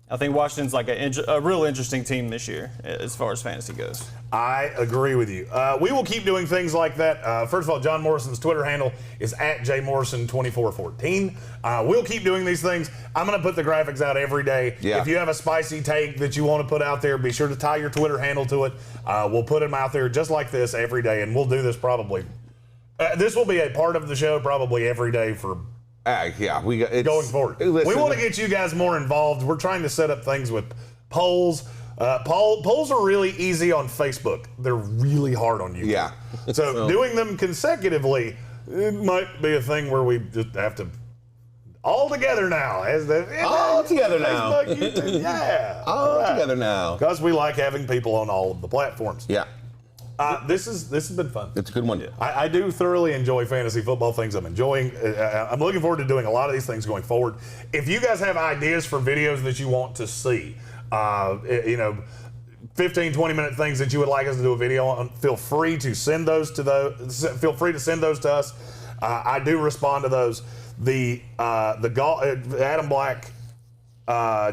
I think Washington's like a real interesting team this year as far as fantasy goes. I agree with you. We will keep doing things like that. First of all, John Morrison's Twitter handle is @JMorrison2414. We'll keep doing these things. I'm going to put the graphics out every day. Yeah. If you have a spicy take that you want to put out there, be sure to tie your Twitter handle to it. We'll put them out there just like this every day, and we'll do this probably. This will be a part of the show probably every day for going forward. Listen, we want to get you guys more involved. We're trying to set up things with polls. Polls are really easy on Facebook. They're really hard on YouTube. Yeah. So doing them consecutively, it might be a thing where we just have to all together now. All together now. Facebook, YouTube, yeah. All together now. Because we like having people on all of the platforms. Yeah. This has been fun. It's a good one. Yeah. I do thoroughly enjoy fantasy football things. I'm enjoying. I'm looking forward to doing a lot of these things going forward. If you guys have ideas for videos that you want to see, 15, 20-minute things that you would like us to do a video on, feel free to send those to us. I do respond to those. The golf. Adam Black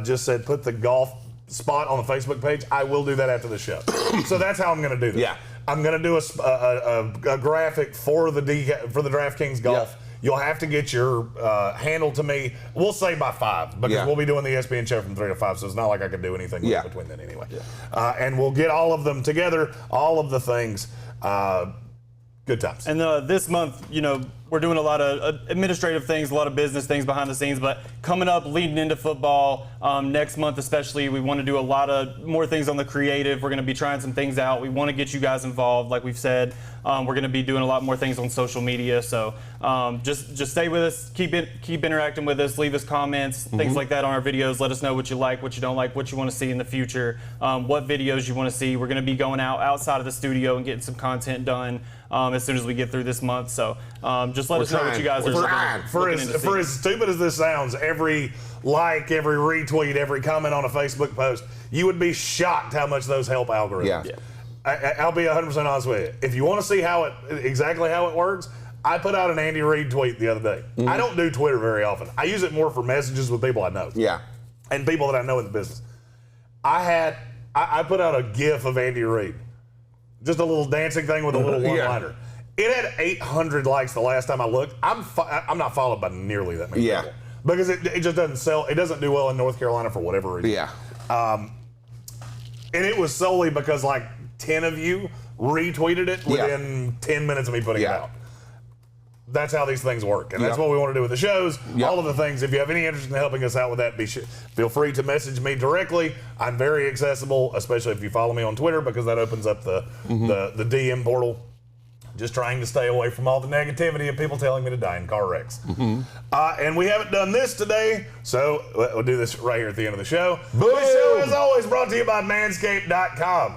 just said put the golf spot on the Facebook page. I will do that after the show. So that's how I'm going to do this. Yeah. I'm going to do a graphic for the DraftKings golf. Yeah. You'll have to get your handle to me. We'll say by 5 because we'll be doing the ESPN show from 3 to 5, so it's not like I could do anything between then anyway. Yeah. And we'll get all of them together, all of the things. Good times. And this month, we're doing a lot of administrative things, a lot of business things behind the scenes, but coming up, leading into football, next month especially, we want to do a lot of more things on the creative. We're going to be trying some things out. We want to get you guys involved, like we've said. We're going to be doing a lot more things on social media, so just stay with us, keep interacting with us, leave us comments, things like that on our videos. Let us know what you like, what you don't like, what you want to see in the future, what videos you want to see. We're going to be going outside of the studio and getting some content done as soon as we get through this month. So just let us know what you guys are looking for as stupid as this sounds, every like, every retweet, every comment on a Facebook post, you would be shocked how much those help algorithms. Yeah. I'll be 100% honest with you. If you want to see exactly how it works, I put out an Andy Reid tweet the other day. I don't do Twitter very often. I use it more for messages with people I know. Yeah. And people that I know in the business. I put out a GIF of Andy Reid. Just a little dancing thing with a little one-liner. It had 800 likes the last time I looked. I'm not followed by nearly that many people. Because it just doesn't sell. It doesn't do well in North Carolina for whatever reason. Yeah. And it was solely because 10 of you retweeted it within 10 minutes of me putting it out. That's how these things work. And that's what we want to do with the shows. All of the things. If you have any interest in helping us out with that, feel free to message me directly. I'm very accessible, especially if you follow me on Twitter, because that opens up the DM portal. Just trying to stay away from all the negativity of people telling me to die in car wrecks. And we haven't done this today, so we'll do this right here at the end of the show. Boom. This show is always brought to you by Manscaped.com.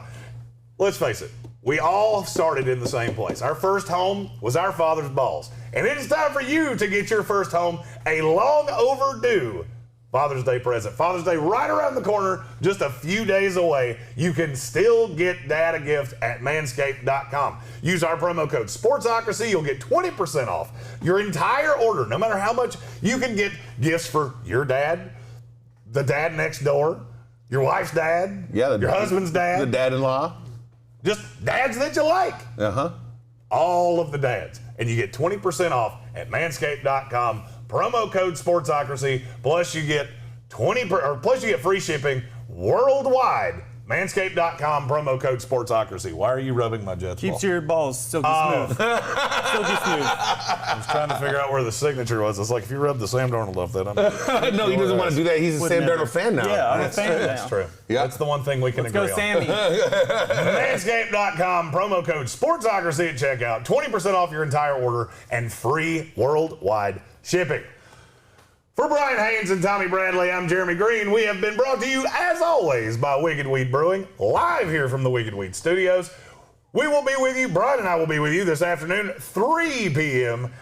Let's face it, we all started in the same place. Our first home was our father's balls. And it is time for you to get your first home a long overdue Father's Day present. Father's Day right around the corner, just a few days away. You can still get Dad a gift at Manscaped.com. Use our promo code SPORTSOCRACY. You'll get 20% off your entire order, no matter how much. You can get gifts for your dad, the dad next door, your wife's dad, your husband's dad, the dad-in-law. Just dads that you like. Uh-huh. All of the dads. And you get 20% off at manscaped.com. Promo code Sportsocracy. Plus you get free shipping worldwide. Manscaped.com, promo code Sportsocracy. Why are you rubbing my Jets ball? Keeps your balls silky smooth. Silky smooth. I was trying to figure out where the signature was. It's like, if you rub the Sam Darnold off that, No, he doesn't want to do that. He's a Sam Darnold fan now. Yeah, I'm a fan now. That's true. Yeah. That's the one thing we can agree on. Go Sammy. Manscaped.com, promo code Sportsocracy at checkout. 20% off your entire order and free worldwide shipping. For Brian Haynes and Tommy Bradley, I'm Jeremy Greene. We have been brought to you, as always, by Wicked Weed Brewing, live here from the Wicked Weed Studios. We will be with you, Brian and I will be with you this afternoon, 3 p.m.,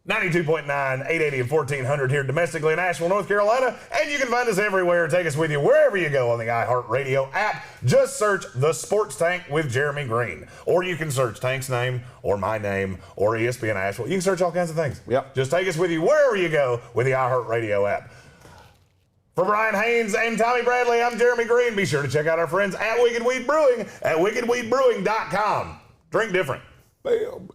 92.9, 880 and 1400 here domestically in Asheville, North Carolina. And you can find us everywhere. Take us with you wherever you go on the iHeartRadio app. Just search The Sports Tank with Jeremy Greene. Or you can search Tank's name or my name or ESPN Asheville. You can search all kinds of things. Yep. Just take us with you wherever you go with the iHeartRadio app. For Brian Haynes and Tommy Bradley, I'm Jeremy Greene. Be sure to check out our friends at Wicked Weed Brewing at wickedweedbrewing.com. Drink different. Bam.